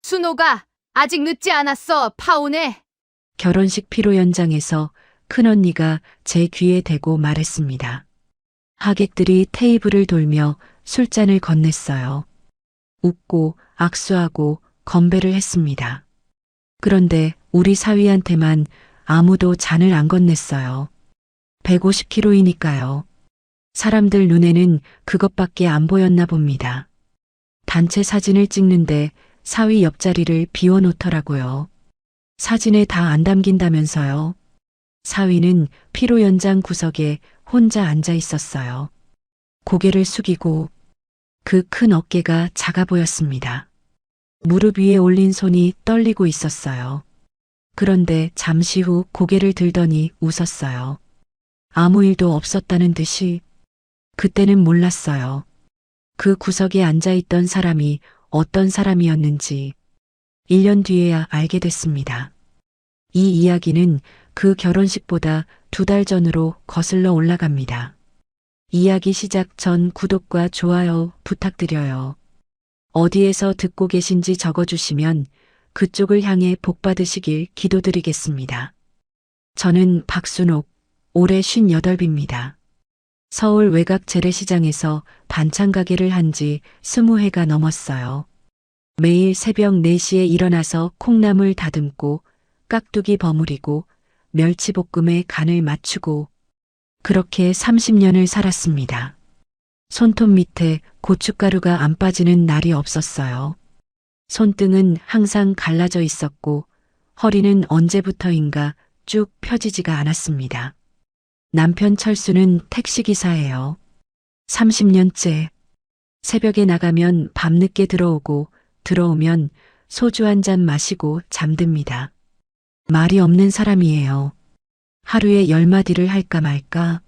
순호가 아직 늦지 않았어. 파혼해. 결혼식 피로 현장에서 큰언니가 제 귀에 대고 말했습니다. 하객들이 테이블을 돌며 술잔을 건넸어요. 웃고 악수하고 건배를 했습니다. 그런데 우리 사위한테만 아무도 잔을 안 건넸어요. 150kg이니까요. 사람들 눈에는 그것밖에 안 보였나 봅니다. 단체 사진을 찍는데 사위 옆자리를 비워놓더라고요. 사진에 다 안 담긴다면서요. 사위는 피로 연장 구석에 혼자 앉아 있었어요. 고개를 숙이고 그 큰 어깨가 작아 보였습니다. 무릎 위에 올린 손이 떨리고 있었어요. 그런데 잠시 후 고개를 들더니 웃었어요. 아무 일도 없었다는 듯이. 그때는 몰랐어요. 그 구석에 앉아있던 사람이 어떤 사람이었는지 1년 뒤에야 알게 됐습니다. 이 이야기는 그 결혼식보다 2달 전으로 거슬러 올라갑니다. 이야기 시작 전 구독과 좋아요 부탁드려요. 어디에서 듣고 계신지 적어주시면 그쪽을 향해 복 받으시길 기도드리겠습니다. 저는 박순옥, 올해 58입니다. 서울 외곽 재래시장에서 반찬 가게를 한 지 20해가 넘었어요. 매일 새벽 4시에 일어나서 콩나물 다듬고 깍두기 버무리고 멸치볶음에 간을 맞추고 그렇게 30년을 살았습니다. 손톱 밑에 고춧가루가 안 빠지는 날이 없었어요. 손등은 항상 갈라져 있었고 허리는 언제부터인가 쭉 펴지지가 않았습니다. 남편 철수는 택시기사예요. 30년째. 새벽에 나가면 밤늦게 들어오고 들어오면 소주 한 잔 마시고 잠듭니다. 말이 없는 사람이에요. 하루에 10마디를 할까 말까.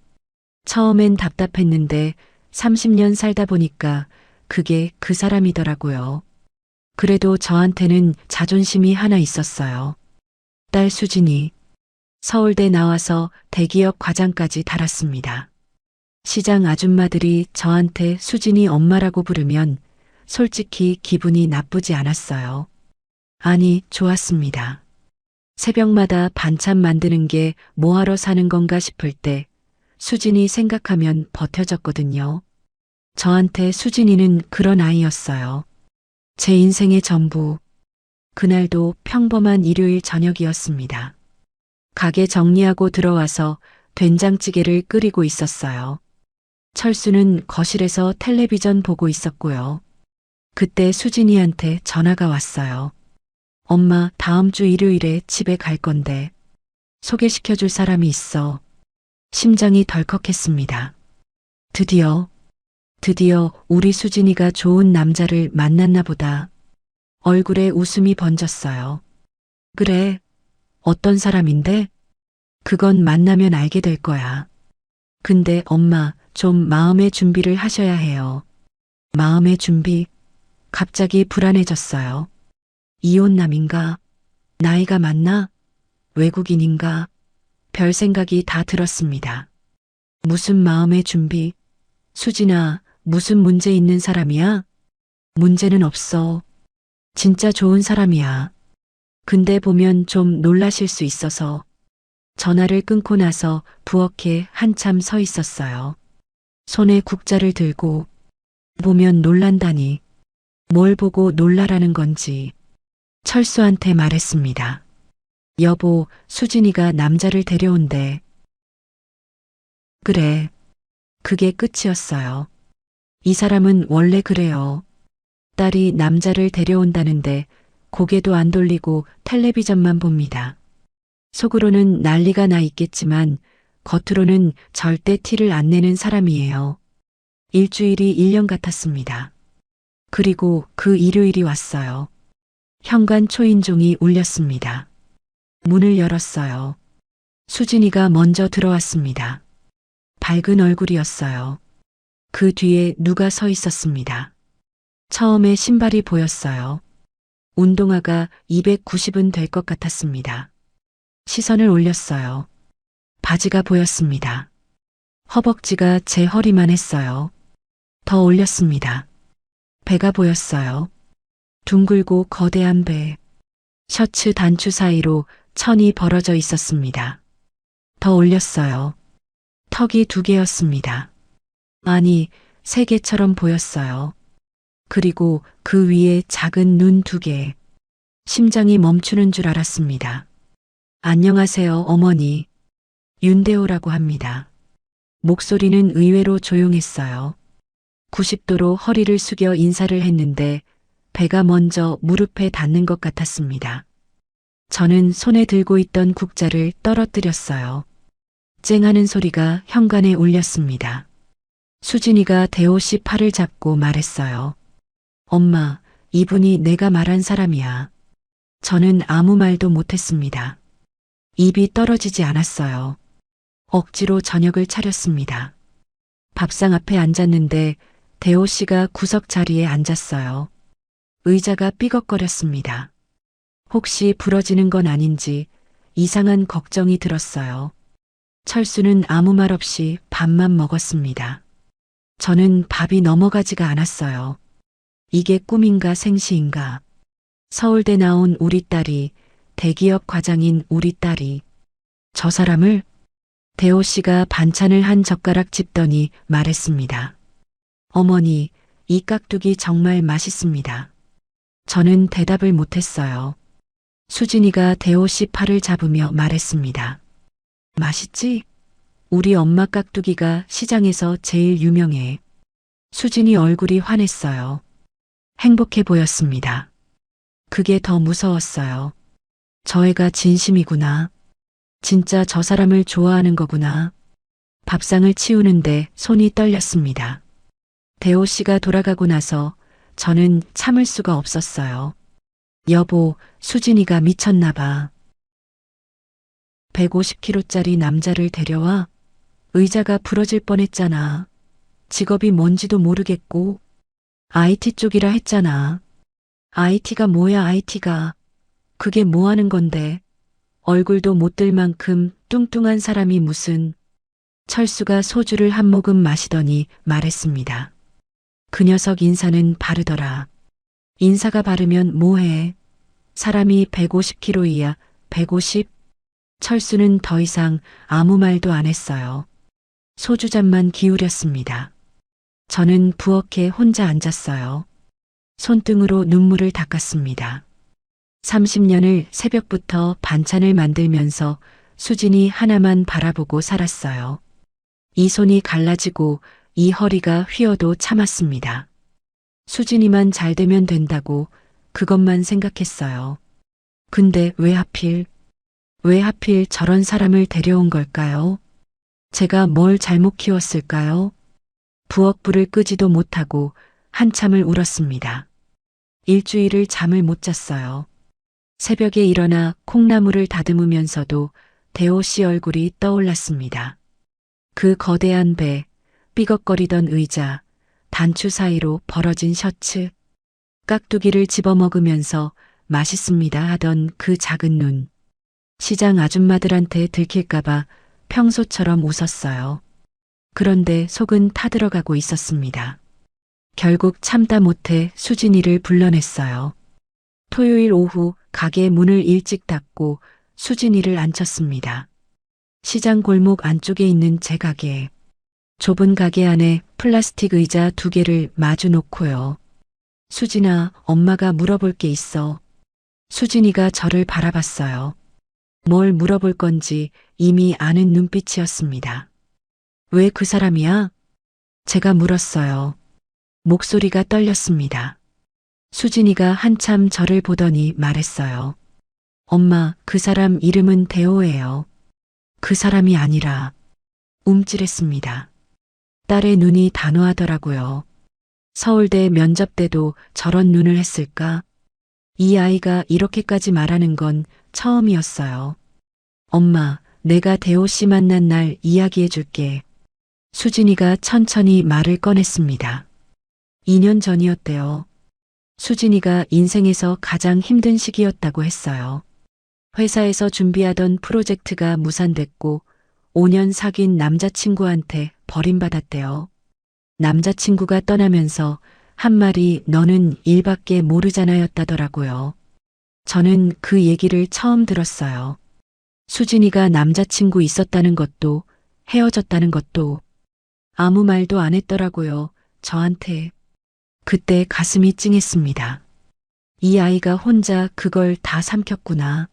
처음엔 답답했는데 30년 살다 보니까 그게 그 사람이더라고요. 그래도 저한테는 자존심이 하나 있었어요. 딸 수진이 서울대 나와서 대기업 과장까지 달았습니다. 시장 아줌마들이 저한테 수진이 엄마라고 부르면 솔직히 기분이 나쁘지 않았어요. 아니, 좋았습니다. 새벽마다 반찬 만드는 게 뭐하러 사는 건가 싶을 때 수진이 생각하면 버텨졌거든요. 저한테 수진이는 그런 아이였어요. 제 인생의 전부. 그날도 평범한 일요일 저녁이었습니다. 가게 정리하고 들어와서 된장찌개를 끓이고 있었어요. 철수는 거실에서 텔레비전 보고 있었고요. 그때 수진이한테 전화가 왔어요. 엄마, 다음 주 일요일에 집에 갈 건데 소개시켜줄 사람이 있어. 심장이 덜컥했습니다. 드디어 우리 수진이가 좋은 남자를 만났나 보다. 얼굴에 웃음이 번졌어요. 그래, 어떤 사람인데? 그건 만나면 알게 될 거야. 근데 엄마, 좀 마음의 준비를 하셔야 해요. 마음의 준비? 갑자기 불안해졌어요. 이혼남인가? 나이가 많나? 외국인인가? 별 생각이 다 들었습니다. 무슨 마음의 준비? 수진아, 무슨 문제 있는 사람이야? 문제는 없어. 진짜 좋은 사람이야. 근데 보면 좀 놀라실 수 있어서. 전화를 끊고 나서 부엌에 한참 서 있었어요. 손에 국자를 들고 보면 놀란다니. 뭘 보고 놀라라는 건지. 철수한테 말했습니다. 여보, 수진이가 남자를 데려온대. 그래. 그게 끝이었어요. 이 사람은 원래 그래요. 딸이 남자를 데려온다는데 고개도 안 돌리고 텔레비전만 봅니다. 속으로는 난리가 나 있겠지만 겉으로는 절대 티를 안 내는 사람이에요. 일주일이 1년 같았습니다. 그리고 그 일요일이 왔어요. 현관 초인종이 울렸습니다. 문을 열었어요. 수진이가 먼저 들어왔습니다. 밝은 얼굴이었어요. 그 뒤에 누가 서 있었습니다. 처음에 신발이 보였어요. 운동화가 290은 될 것 같았습니다. 시선을 올렸어요. 바지가 보였습니다. 허벅지가 제 허리만 했어요. 더 올렸습니다. 배가 보였어요. 둥글고 거대한 배. 셔츠 단추 사이로 천이 벌어져 있었습니다. 더 올렸어요. 턱이 2개였습니다. 아니, 3개처럼 보였어요. 그리고 그 위에 작은 눈 2개. 심장이 멈추는 줄 알았습니다. 안녕하세요, 어머니. 윤대호라고 합니다. 목소리는 의외로 조용했어요. 90도로 허리를 숙여 인사를 했는데 배가 먼저 무릎에 닿는 것 같았습니다. 저는 손에 들고 있던 국자를 떨어뜨렸어요. 쨍하는 소리가 현관에 울렸습니다. 수진이가 대호 씨 팔을 잡고 말했어요. 엄마, 이분이 내가 말한 사람이야. 저는 아무 말도 못했습니다. 입이 떨어지지 않았어요. 억지로 저녁을 차렸습니다. 밥상 앞에 앉았는데 대호 씨가 구석 자리에 앉았어요. 의자가 삐걱거렸습니다. 혹시 부러지는 건 아닌지 이상한 걱정이 들었어요. 철수는 아무 말 없이 밥만 먹었습니다. 저는 밥이 넘어가지가 않았어요. 이게 꿈인가 생시인가. 서울대 나온 우리 딸이, 대기업 과장인 우리 딸이. 저 사람을? 대호 씨가 반찬을 한 젓가락 집더니 말했습니다. 어머니, 이 깍두기 정말 맛있습니다. 저는 대답을 못했어요. 수진이가 대호 씨 팔을 잡으며 말했습니다. 맛있지? 우리 엄마 깍두기가 시장에서 제일 유명해. 수진이 얼굴이 환했어요. 행복해 보였습니다. 그게 더 무서웠어요. 저 애가 진심이구나. 진짜 저 사람을 좋아하는 거구나. 밥상을 치우는데 손이 떨렸습니다. 대호 씨가 돌아가고 나서 저는 참을 수가 없었어요. 여보, 수진이가 미쳤나 봐. 150kg짜리 남자를 데려와? 의자가 부러질 뻔했잖아. 직업이 뭔지도 모르겠고 IT 쪽이라 했잖아. IT가 뭐야 IT가. 그게 뭐 하는 건데. 얼굴도 못 들 만큼 뚱뚱한 사람이 무슨. 철수가 소주를 한 모금 마시더니 말했습니다. 그 녀석 인사는 바르더라. 인사가 바르면 뭐해. 사람이 150kg이야. 150? 철수는 더 이상 아무 말도 안 했어요. 소주잔만 기울였습니다. 저는 부엌에 혼자 앉았어요. 손등으로 눈물을 닦았습니다. 30년을 새벽부터 반찬을 만들면서 수진이 하나만 바라보고 살았어요. 이 손이 갈라지고 이 허리가 휘어도 참았습니다. 수진이만 잘 되면 된다고 그것만 생각했어요. 근데 왜 하필 저런 사람을 데려온 걸까요? 제가 뭘 잘못 키웠을까요? 부엌 불을 끄지도 못하고 한참을 울었습니다. 일주일을 잠을 못 잤어요. 새벽에 일어나 콩나물을 다듬으면서도 대호 씨 얼굴이 떠올랐습니다. 그 거대한 배, 삐걱거리던 의자, 단추 사이로 벌어진 셔츠, 깍두기를 집어먹으면서 맛있습니다 하던 그 작은 눈. 시장 아줌마들한테 들킬까봐 평소처럼 웃었어요. 그런데 속은 타들어가고 있었습니다. 결국 참다 못해 수진이를 불러냈어요. 토요일 오후 가게 문을 일찍 닫고 수진이를 앉혔습니다. 시장 골목 안쪽에 있는 제 가게에. 좁은 가게 안에 플라스틱 의자 2개를 마주 놓고요. 수진아, 엄마가 물어볼 게 있어. 수진이가 저를 바라봤어요. 뭘 물어볼 건지 이미 아는 눈빛이었습니다. 왜 그 사람이야? 제가 물었어요. 목소리가 떨렸습니다. 수진이가 한참 저를 보더니 말했어요. 엄마, 그 사람 이름은 대호예요. 그 사람이 아니라. 움찔했습니다. 딸의 눈이 단호하더라고요. 서울대 면접 때도 저런 눈을 했을까? 이 아이가 이렇게까지 말하는 건 처음이었어요. 엄마, 내가 대호 씨 만난 날 이야기해 줄게. 수진이가 천천히 말을 꺼냈습니다. 2년 전이었대요. 수진이가 인생에서 가장 힘든 시기였다고 했어요. 회사에서 준비하던 프로젝트가 무산됐고 5년 사귄 남자친구한테 버림받았대요. 남자친구가 떠나면서 한 말이 너는 일밖에 모르잖아였다더라고요. 저는 그 얘기를 처음 들었어요. 수진이가 남자친구 있었다는 것도 헤어졌다는 것도 아무 말도 안 했더라고요. 저한테. 그때 가슴이 찡했습니다. 이 아이가 혼자 그걸 다 삼켰구나.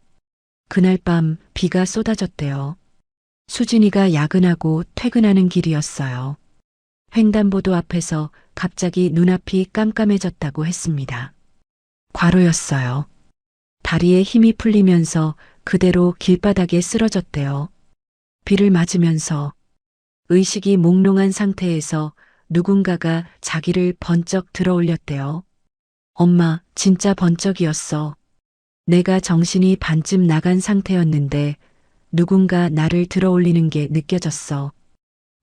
그날 밤 비가 쏟아졌대요. 수진이가 야근하고 퇴근하는 길이었어요. 횡단보도 앞에서 갑자기 눈앞이 깜깜해졌다고 했습니다. 과로였어요. 다리에 힘이 풀리면서 그대로 길바닥에 쓰러졌대요. 비를 맞으면서 의식이 몽롱한 상태에서 누군가가 자기를 번쩍 들어 올렸대요. 엄마, 진짜 번쩍이었어. 내가 정신이 반쯤 나간 상태였는데 누군가 나를 들어 올리는 게 느껴졌어.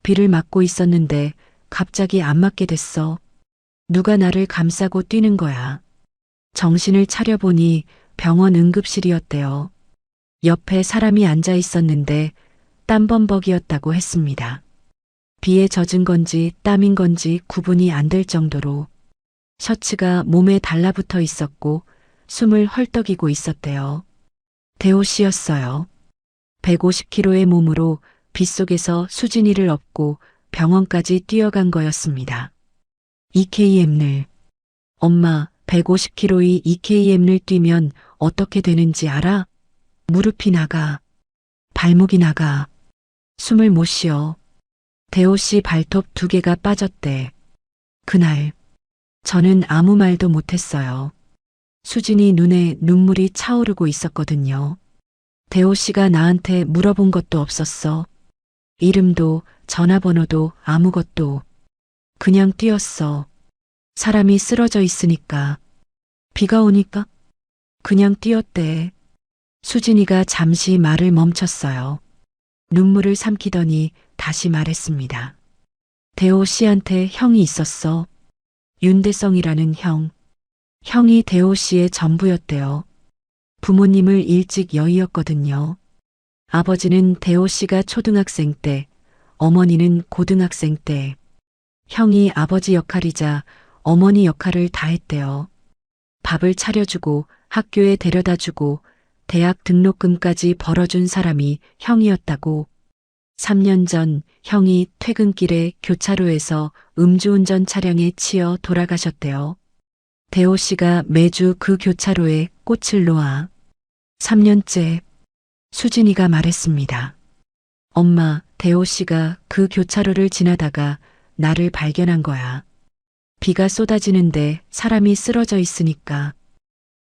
비를 맞고 있었는데 갑자기 안 맞게 됐어. 누가 나를 감싸고 뛰는 거야. 정신을 차려보니 병원 응급실이었대요. 옆에 사람이 앉아 있었는데 땀범벅이었다고 했습니다. 비에 젖은 건지 땀인 건지 구분이 안 될 정도로 셔츠가 몸에 달라붙어 있었고 숨을 헐떡이고 있었대요. 대호 씨였어요. 150kg의 몸으로 빗속에서 수진이를 업고 병원까지 뛰어간 거였습니다. EKM을. 엄마, 150kg의 EKM을 뛰면 어떻게 되는지 알아? 무릎이 나가. 발목이 나가. 숨을 못 쉬어. 대호 씨 발톱 2개가 빠졌대. 그날 저는 아무 말도 못했어요. 수진이 눈에 눈물이 차오르고 있었거든요. 대호 씨가 나한테 물어본 것도 없었어. 이름도 전화번호도 아무것도. 그냥 뛰었어. 사람이 쓰러져 있으니까. 비가 오니까 그냥 뛰었대. 수진이가 잠시 말을 멈췄어요. 눈물을 삼키더니 다시 말했습니다. 대호 씨한테 형이 있었어. 윤대성이라는 형. 형이 대호 씨의 전부였대요. 부모님을 일찍 여의었거든요. 아버지는 대호 씨가 초등학생 때, 어머니는 고등학생 때. 형이 아버지 역할이자 어머니 역할을 다 했대요. 밥을 차려주고 학교에 데려다주고 대학 등록금까지 벌어준 사람이 형이었다고. 3년 전 형이 퇴근길에 교차로에서 음주운전 차량에 치여 돌아가셨대요. 대호 씨가 매주 그 교차로에 꽃을 놓아. 3년째 수진이가 말했습니다. 엄마, 대호 씨가 그 교차로를 지나다가 나를 발견한 거야. 비가 쏟아지는데 사람이 쓰러져 있으니까.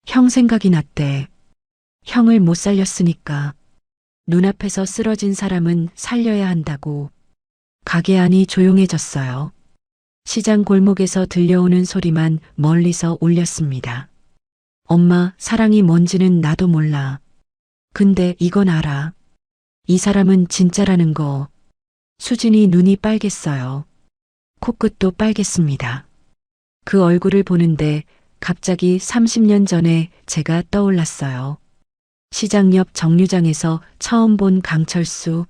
형 생각이 났대. 형을 못 살렸으니까. 눈앞에서 쓰러진 사람은 살려야 한다고. 가게 안이 조용해졌어요. 시장 골목에서 들려오는 소리만 멀리서 울렸습니다. 엄마, 사랑이 뭔지는 나도 몰라. 근데 이건 알아. 이 사람은 진짜라는 거. 수진이 눈이 빨갰어요. 코끝도 빨갰습니다. 그 얼굴을 보는데 갑자기 30년 전에 제가 떠올랐어요. 시장 옆 정류장에서 처음 본 강철수.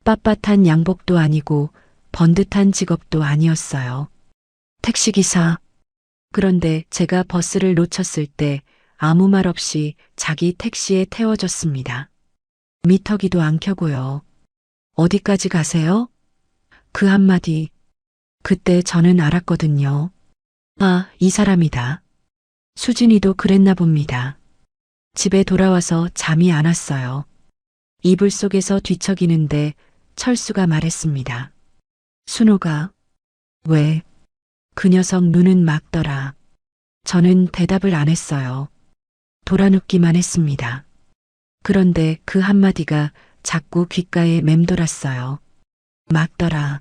빳빳한 양복도 아니고 번듯한 직업도 아니었어요. 택시기사. 그런데 제가 버스를 놓쳤을 때 아무 말 없이 자기 택시에 태워줬습니다. 미터기도 안 켜고요. 어디까지 가세요? 그 한마디. 그때 저는 알았거든요. 아, 이 사람이다. 수진이도 그랬나 봅니다. 집에 돌아와서 잠이 안 왔어요. 이불 속에서 뒤척이는데 철수가 말했습니다. 순호가. 왜? 그 녀석 눈은 막더라. 저는 대답을 안 했어요. 돌아눕기만 했습니다. 그런데 그 한마디가 자꾸 귓가에 맴돌았어요. 막더라.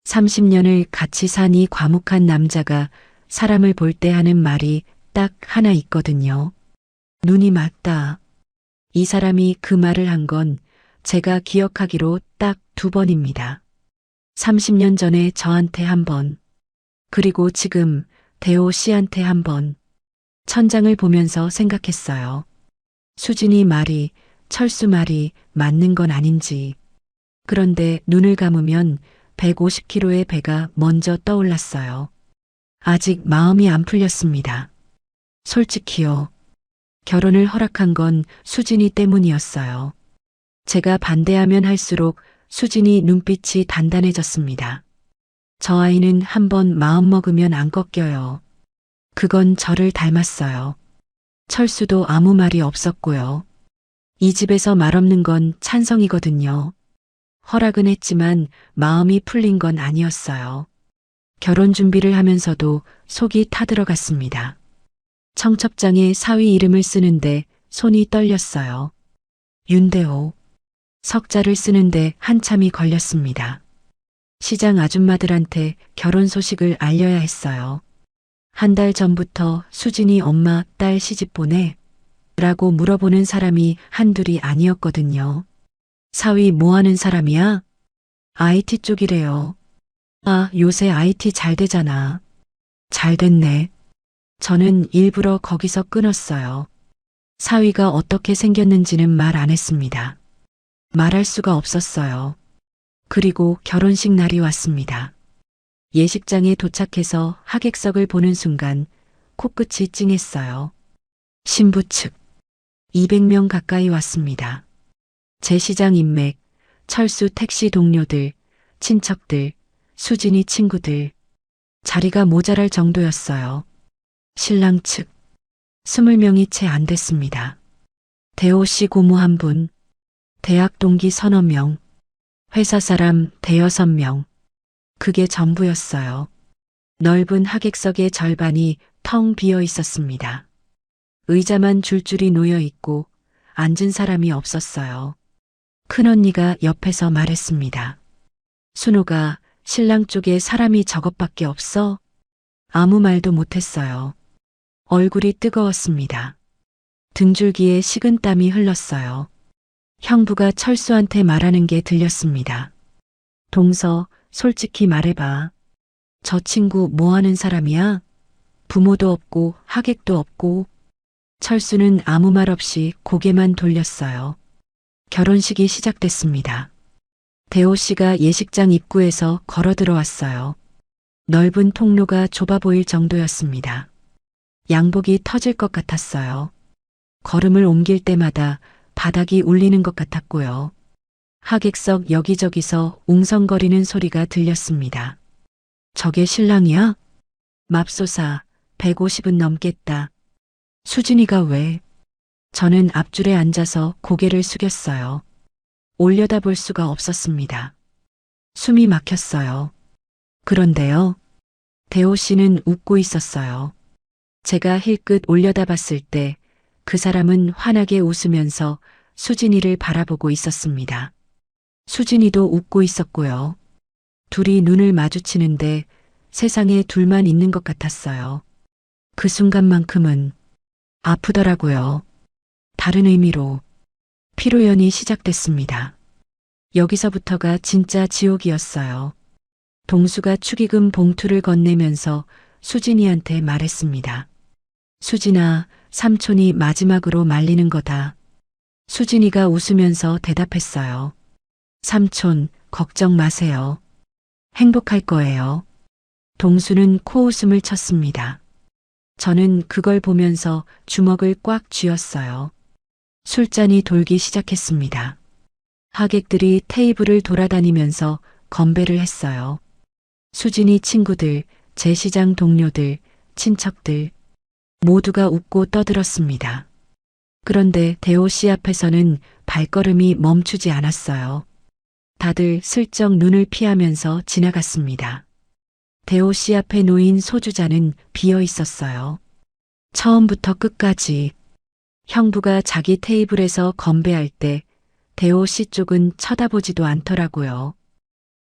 30년을 같이 사니 과묵한 남자가 사람을 볼 때 하는 말이 딱 하나 있거든요. 눈이 막다. 이 사람이 그 말을 한 건 제가 기억하기로 딱 2번입니다. 30년 전에 저한테 1번, 그리고 지금 대호 씨한테 1번. 천장을 보면서 생각했어요. 수진이 말이, 철수 말이 맞는 건 아닌지. 그런데 눈을 감으면 150kg의 배가 먼저 떠올랐어요. 아직 마음이 안 풀렸습니다. 솔직히요. 결혼을 허락한 건 수진이 때문이었어요. 제가 반대하면 할수록 수진이 눈빛이 단단해졌습니다. 저 아이는 한번 마음먹으면 안 꺾여요. 그건 저를 닮았어요. 철수도 아무 말이 없었고요. 이 집에서 말없는 건 찬성이거든요. 허락은 했지만 마음이 풀린 건 아니었어요. 결혼 준비를 하면서도 속이 타들어갔습니다. 청첩장에 사위 이름을 쓰는데 손이 떨렸어요. 윤대호. 석자를 쓰는데 한참이 걸렸습니다. 시장 아줌마들한테 결혼 소식을 알려야 했어요. 한 달 전부터 수진이 엄마 딸 시집 보내? 라고 물어보는 사람이 한둘이 아니었거든요. 사위 뭐 하는 사람이야? IT 쪽이래요. 아, 요새 IT 잘 되잖아. 잘 됐네. 저는 일부러 거기서 끊었어요. 사위가 어떻게 생겼는지는 말 안 했습니다. 말할 수가 없었어요. 그리고 결혼식 날이 왔습니다. 예식장에 도착해서 하객석을 보는 순간 코끝이 찡했어요. 신부 측 200명 가까이 왔습니다. 제시장 인맥, 철수 택시 동료들, 친척들, 수진이 친구들. 자리가 모자랄 정도였어요. 신랑 측 20명이 채 안 됐습니다. 대호 씨 고모 한 분, 대학 동기 서너 명, 회사 사람 대여섯 명. 그게 전부였어요. 넓은 하객석의 절반이 텅 비어 있었습니다. 의자만 줄줄이 놓여 있고 앉은 사람이 없었어요. 큰언니가 옆에서 말했습니다. 순호가 신랑 쪽에 사람이 저것밖에 없어? 아무 말도 못했어요. 얼굴이 뜨거웠습니다. 등줄기에 식은땀이 흘렀어요. 형부가 철수한테 말하는 게 들렸습니다. 동서, 솔직히 말해봐. 저 친구 뭐 하는 사람이야? 부모도 없고 하객도 없고. 철수는 아무 말 없이 고개만 돌렸어요. 결혼식이 시작됐습니다. 대호 씨가 예식장 입구에서 걸어 들어왔어요. 넓은 통로가 좁아 보일 정도였습니다. 양복이 터질 것 같았어요. 걸음을 옮길 때마다 바닥이 울리는 것 같았고요. 하객석 여기저기서 웅성거리는 소리가 들렸습니다. 저게 신랑이야? 맙소사, 150은 넘겠다. 수진이가 왜? 저는 앞줄에 앉아서 고개를 숙였어요. 올려다볼 수가 없었습니다. 숨이 막혔어요. 그런데요. 대호 씨는 웃고 있었어요. 제가 힐끗 올려다봤을 때 그 사람은 환하게 웃으면서 수진이를 바라보고 있었습니다. 수진이도 웃고 있었고요. 둘이 눈을 마주치는데 세상에 둘만 있는 것 같았어요. 그 순간만큼은 아프더라고요. 다른 의미로 피로연이 시작됐습니다. 여기서부터가 진짜 지옥이었어요. 동수가 축의금 봉투를 건네면서 수진이한테 말했습니다. 수진아, 삼촌이 마지막으로 말리는 거다. 수진이가 웃으면서 대답했어요. 삼촌, 걱정 마세요. 행복할 거예요. 동수는 코웃음을 쳤습니다. 저는 그걸 보면서 주먹을 꽉 쥐었어요. 술잔이 돌기 시작했습니다. 하객들이 테이블을 돌아다니면서 건배를 했어요. 수진이 친구들, 제시장 동료들, 친척들 모두가 웃고 떠들었습니다. 그런데 대호 씨 앞에서는 발걸음이 멈추지 않았어요. 다들 슬쩍 눈을 피하면서 지나갔습니다. 대호 씨 앞에 놓인 소주잔은 비어 있었어요. 처음부터 끝까지 형부가 자기 테이블에서 건배할 때 대호 씨 쪽은 쳐다보지도 않더라고요.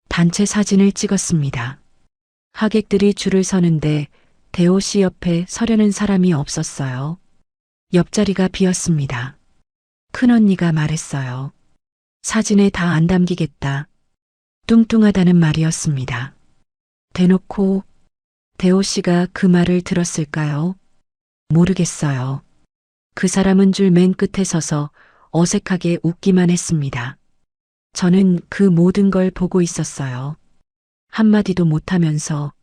단체 사진을 찍었습니다. 하객들이 줄을 서는데 대호 씨 옆에 서려는 사람이 없었어요. 옆자리가 비었습니다. 큰언니가 말했어요. 사진에 다 안 담기겠다. 뚱뚱하다는 말이었습니다. 대놓고 대호 씨가 그 말을 들었을까요? 모르겠어요. 그 사람은 줄 맨 끝에 서서 어색하게 웃기만 했습니다. 저는 그 모든 걸 보고 있었어요. 한마디도 못하면서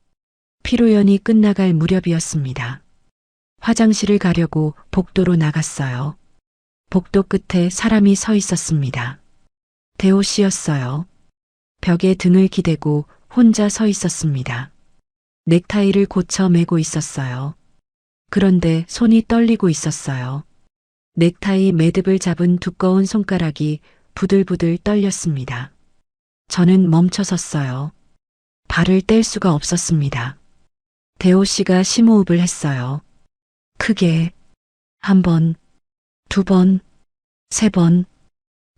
피로연이 끝나갈 무렵이었습니다. 화장실을 가려고 복도로 나갔어요. 복도 끝에 사람이 서 있었습니다. 대호 씨였어요. 벽에 등을 기대고 혼자 서 있었습니다. 넥타이를 고쳐 매고 있었어요. 그런데 손이 떨리고 있었어요. 넥타이 매듭을 잡은 두꺼운 손가락이 부들부들 떨렸습니다. 저는 멈춰섰어요. 발을 뗄 수가 없었습니다. 대호 씨가 심호흡을 했어요. 크게 1번, 2번, 3번,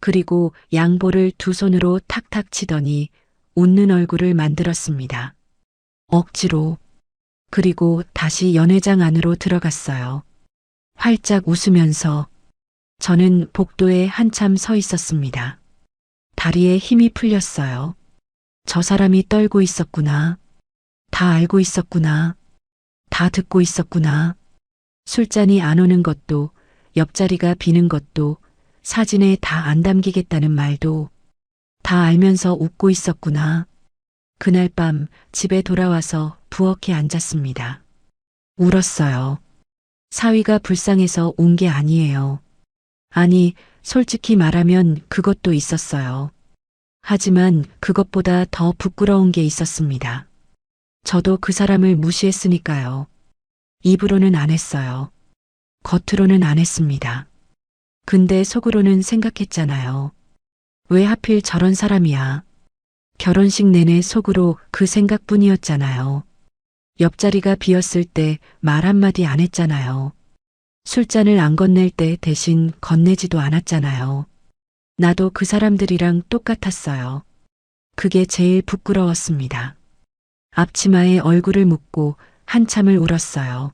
그리고 양볼을 두 손으로 탁탁 치더니 웃는 얼굴을 만들었습니다. 억지로. 그리고 다시 연회장 안으로 들어갔어요. 활짝 웃으면서. 저는 복도에 한참 서 있었습니다. 다리에 힘이 풀렸어요. 저 사람이 떨고 있었구나. 다 알고 있었구나. 다 듣고 있었구나. 술잔이 안 오는 것도, 옆자리가 비는 것도, 사진에 다 안 담기겠다는 말도 다 알면서 웃고 있었구나. 그날 밤 집에 돌아와서 부엌에 앉았습니다. 울었어요. 사위가 불쌍해서 운 게 아니에요. 아니, 솔직히 말하면 그것도 있었어요. 하지만 그것보다 더 부끄러운 게 있었습니다. 저도 그 사람을 무시했으니까요. 입으로는 안 했어요. 겉으로는 안 했습니다. 근데 속으로는 생각했잖아요. 왜 하필 저런 사람이야. 결혼식 내내 속으로 그 생각뿐이었잖아요. 옆자리가 비었을 때 말 한마디 안 했잖아요. 술잔을 안 건넬 때 대신 건네지도 않았잖아요. 나도 그 사람들이랑 똑같았어요. 그게 제일 부끄러웠습니다. 앞치마에 얼굴을 묻고 한참을 울었어요.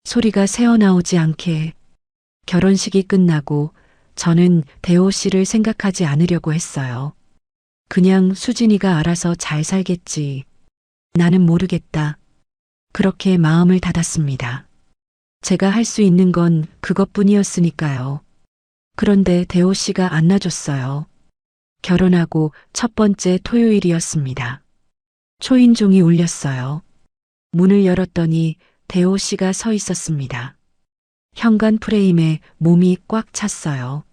소리가 새어나오지 않게. 결혼식이 끝나고 저는 대호 씨를 생각하지 않으려고 했어요. 그냥 수진이가 알아서 잘 살겠지. 나는 모르겠다. 그렇게 마음을 닫았습니다. 제가 할 수 있는 건 그것뿐이었으니까요. 그런데 대호 씨가 안 놔줬어요. 결혼하고 첫 번째 토요일이었습니다. 초인종이 울렸어요. 문을 열었더니 대호 씨가 서 있었습니다. 현관 프레임에 몸이 꽉 찼어요.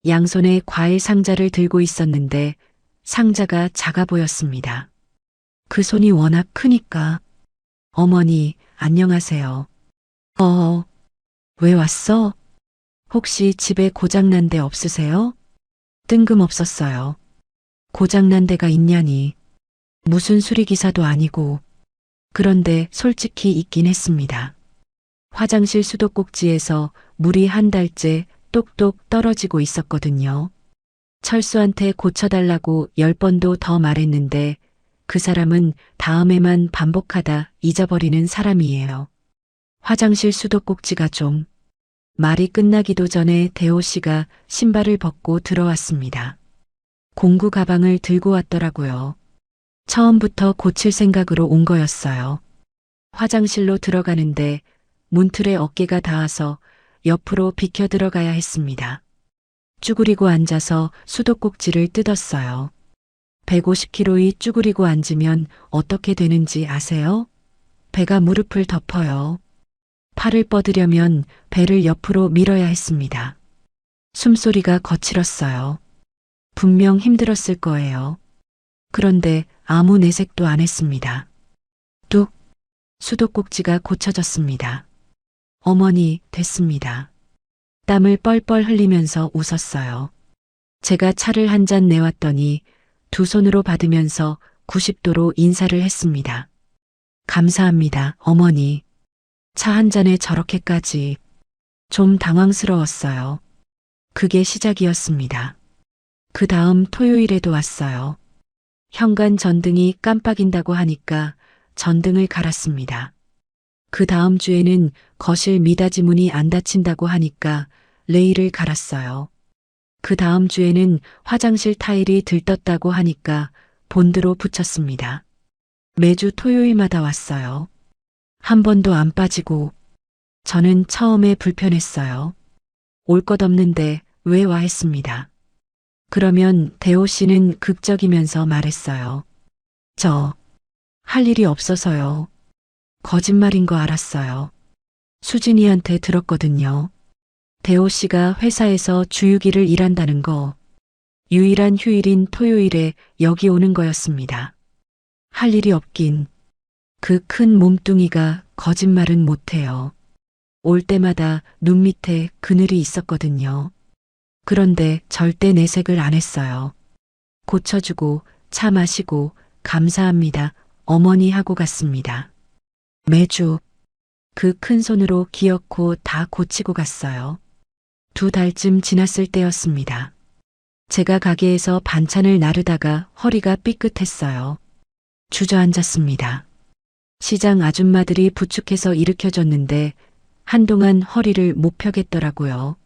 양손에 과일 상자를 들고 있었는데 상자가 작아 보였습니다. 그 손이 워낙 크니까. 어머니, 안녕하세요. 왜 왔어? 혹시 집에 고장난 데 없으세요? 뜬금없었어요. 고장난 데가 있냐니. 무슨 수리기사도 아니고. 그런데 솔직히 있긴 했습니다. 화장실 수도꼭지에서 물이 한 달째 똑똑 떨어지고 있었거든요. 철수한테 고쳐달라고 10번도 더 말했는데 그 사람은 다음에만 반복하다 잊어버리는 사람이에요. 화장실 수도꼭지가 좀. 말이 끝나기도 전에 대호 씨가 신발을 벗고 들어왔습니다. 공구 가방을 들고 왔더라고요. 처음부터 고칠 생각으로 온 거였어요. 화장실로 들어가는데 문틀에 어깨가 닿아서 옆으로 비켜 들어가야 했습니다. 쭈그리고 앉아서 수도꼭지를 뜯었어요. 150kg이 쭈그리고 앉으면 어떻게 되는지 아세요? 배가 무릎을 덮어요. 팔을 뻗으려면 배를 옆으로 밀어야 했습니다. 숨소리가 거칠었어요. 분명 힘들었을 거예요. 그런데 아무 내색도 안 했습니다. 뚝! 수도꼭지가 고쳐졌습니다. 어머니, 됐습니다. 땀을 뻘뻘 흘리면서 웃었어요. 제가 차를 한 잔 내왔더니 두 손으로 받으면서 90도로 인사를 했습니다. 감사합니다, 어머니. 차 한 잔에 저렇게까지. 좀 당황스러웠어요. 그게 시작이었습니다. 그 다음 토요일에도 왔어요. 현관 전등이 깜빡인다고 하니까 전등을 갈았습니다. 그 다음 주에는 거실 미닫이 문이 안 닫힌다고 하니까 레일을 갈았어요. 그 다음 주에는 화장실 타일이 들떴다고 하니까 본드로 붙였습니다. 매주 토요일마다 왔어요. 한 번도 안 빠지고. 저는 처음에 불편했어요. 올 것 없는데 왜 와 했습니다. 그러면 대호 씨는 극적이면서 말했어요. 할 일이 없어서요. 거짓말인 거 알았어요. 수진이한테 들었거든요. 대호 씨가 회사에서 주유기를 일한다는 거, 유일한 휴일인 토요일에 여기 오는 거였습니다. 할 일이 없긴. 그 큰 몸뚱이가 거짓말은 못해요. 올 때마다 눈 밑에 그늘이 있었거든요. 그런데 절대 내색을 안 했어요. 고쳐주고 차 마시고 감사합니다. 어머니 하고 갔습니다. 매주 그 큰 손으로 기어코 다 고치고 갔어요. 2달쯤 지났을 때였습니다. 제가 가게에서 반찬을 나르다가 허리가 삐끗했어요. 주저앉았습니다. 시장 아줌마들이 부축해서 일으켜줬는데 한동안 허리를 못 펴겠더라고요.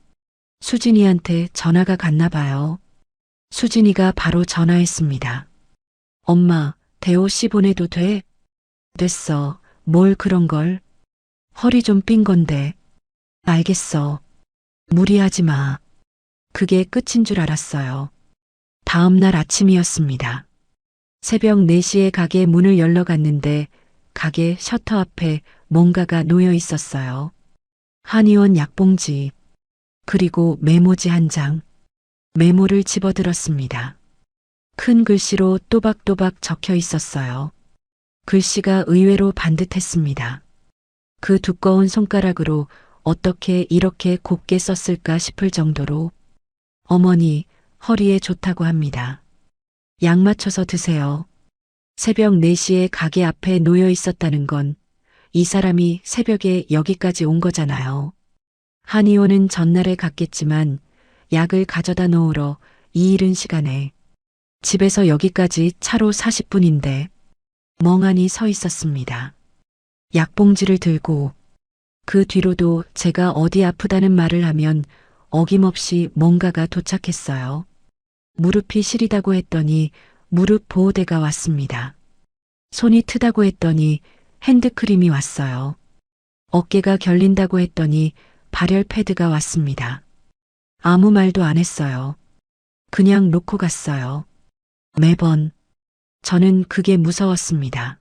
수진이한테 전화가 갔나 봐요. 수진이가 바로 전화했습니다. 엄마, 대호 씨 보내도 돼? 됐어. 뭘 그런 걸. 허리 좀 삔 건데. 알겠어. 무리하지 마. 그게 끝인 줄 알았어요. 다음 날 아침이었습니다. 새벽 4시에 가게 문을 열러 갔는데 가게 셔터 앞에 뭔가가 놓여 있었어요. 한의원 약봉지, 그리고 메모지 한 장. 메모를 집어들었습니다. 큰 글씨로 또박또박 적혀 있었어요. 글씨가 의외로 반듯했습니다. 그 두꺼운 손가락으로 어떻게 이렇게 곱게 썼을까 싶을 정도로 어머니, 허리에 좋다고 합니다. 약 맞춰서 드세요. 새벽 4시에 가게 앞에 놓여 있었다는 건 이 사람이 새벽에 여기까지 온 거잖아요. 한의원은 전날에 갔겠지만 약을 가져다 놓으러 이 이른 시간에 집에서 여기까지 차로 40분인데 멍하니 서 있었습니다. 약봉지를 들고 그 뒤로도 제가 어디 아프다는 말을 하면 어김없이 뭔가가 도착했어요. 무릎이 시리다고 했더니 무릎 보호대가 왔습니다. 손이 트다고 했더니 핸드크림이 왔어요. 어깨가 결린다고 했더니 발열 패드가 왔습니다. 아무 말도 안 했어요. 그냥 놓고 갔어요. 매번 저는 그게 무서웠습니다.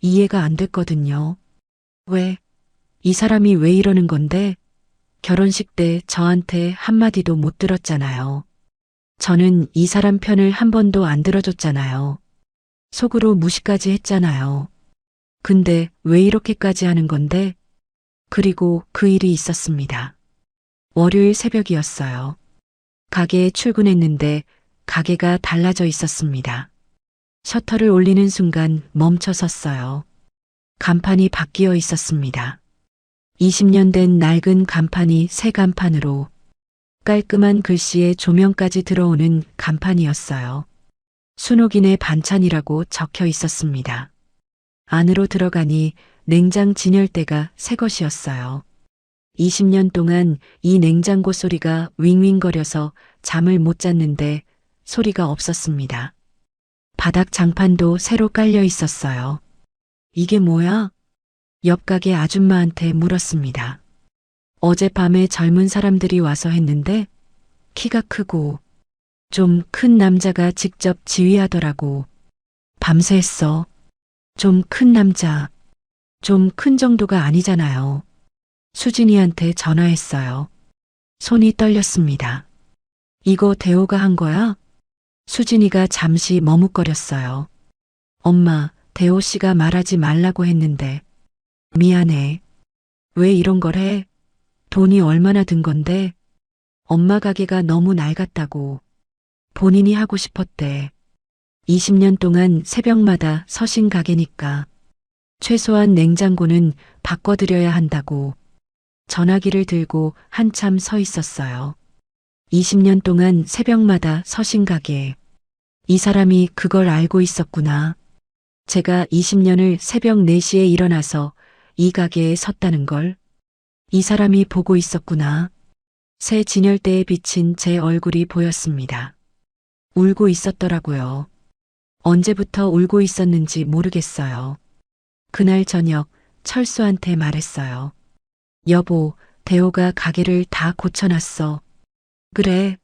이해가 안 됐거든요. 왜? 이 사람이 왜 이러는 건데? 결혼식 때 저한테 한마디도 못 들었잖아요. 저는 이 사람 편을 한 번도 안 들어줬잖아요. 속으로 무시까지 했잖아요. 근데 왜 이렇게까지 하는 건데? 그리고 그 일이 있었습니다. 월요일 새벽이었어요. 가게에 출근했는데 가게가 달라져 있었습니다. 셔터를 올리는 순간 멈춰 섰어요. 간판이 바뀌어 있었습니다. 20년 된 낡은 간판이 새 간판으로 깔끔한 글씨에 조명까지 들어오는 간판이었어요. 순옥인의 반찬이라고 적혀 있었습니다. 안으로 들어가니 냉장 진열대가 새 것이었어요. 20년 동안 이 냉장고 소리가 윙윙거려서 잠을 못 잤는데 소리가 없었습니다. 바닥 장판도 새로 깔려 있었어요. 이게 뭐야? 옆 가게 아줌마한테 물었습니다. 어젯밤에 젊은 사람들이 와서 했는데 키가 크고 좀 큰 남자가 직접 지휘하더라고. 밤새 했어. 좀 큰 남자. 좀 큰 정도가 아니잖아요. 수진이한테 전화했어요. 손이 떨렸습니다. 이거 대호가 한 거야? 수진이가 잠시 머뭇거렸어요. 엄마, 대호 씨가 말하지 말라고 했는데. 미안해. 왜 이런 걸 해? 돈이 얼마나 든 건데? 엄마 가게가 너무 낡았다고. 본인이 하고 싶었대. 20년 동안 새벽마다 서신 가게니까. 최소한 냉장고는 바꿔드려야 한다고. 전화기를 들고 한참 서 있었어요. 20년 동안 새벽마다 서신 가게. 이 사람이 그걸 알고 있었구나. 제가 20년을 새벽 4시에 일어나서 이 가게에 섰다는 걸. 이 사람이 보고 있었구나. 새 진열대에 비친 제 얼굴이 보였습니다. 울고 있었더라고요. 언제부터 울고 있었는지 모르겠어요. 그날 저녁 철수한테 말했어요. 여보, 대호가 가게를 다 고쳐놨어. 그래.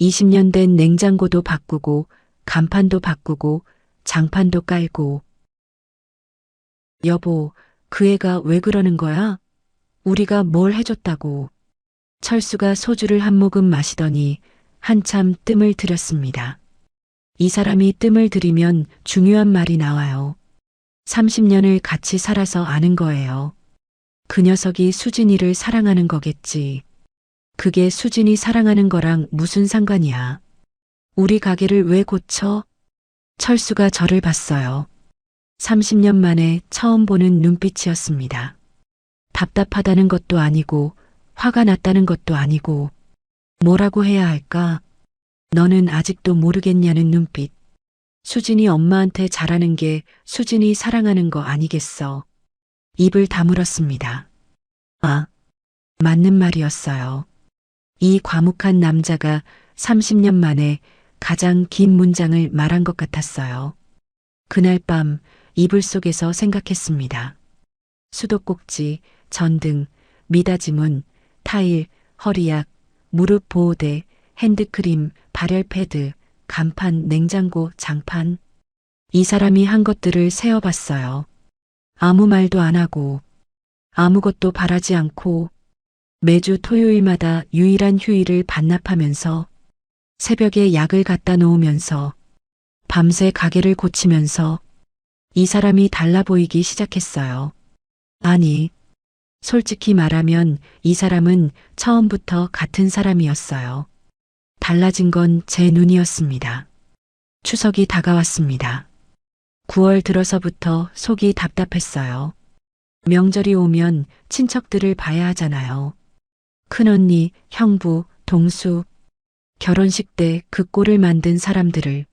20년 된 냉장고도 바꾸고 간판도 바꾸고 장판도 깔고. 여보, 그 애가 왜 그러는 거야? 우리가 뭘 해줬다고. 철수가 소주를 한 모금 마시더니 한참 뜸을 들였습니다. 이 사람이 뜸을 들이면 중요한 말이 나와요. 30년을 같이 살아서 아는 거예요. 그 녀석이 수진이를 사랑하는 거겠지. 그게 수진이 사랑하는 거랑 무슨 상관이야. 우리 가게를 왜 고쳐? 철수가 저를 봤어요. 30년 만에 처음 보는 눈빛이었습니다. 답답하다는 것도 아니고 화가 났다는 것도 아니고 뭐라고 해야 할까? 너는 아직도 모르겠냐는 눈빛. 수진이 엄마한테 잘하는 게 수진이 사랑하는 거 아니겠어. 입을 다물었습니다. 아, 맞는 말이었어요. 이 과묵한 남자가 30년 만에 가장 긴 문장을 말한 것 같았어요. 그날 밤 이불 속에서 생각했습니다. 수도꼭지, 전등, 미닫이문, 타일, 허리약, 무릎 보호대, 핸드크림, 발열 패드, 간판, 냉장고, 장판. 이 사람이 한 것들을 세어봤어요. 아무 말도 안 하고 아무것도 바라지 않고 매주 토요일마다 유일한 휴일을 반납하면서 새벽에 약을 갖다 놓으면서 밤새 가게를 고치면서 이 사람이 달라 보이기 시작했어요. 아니, 솔직히 말하면 이 사람은 처음부터 같은 사람이었어요. 달라진 건 제 눈이었습니다. 추석이 다가왔습니다. 9월 들어서부터 속이 답답했어요. 명절이 오면 친척들을 봐야 하잖아요. 큰언니, 형부, 동수, 결혼식 때 그 꼴을 만든 사람들을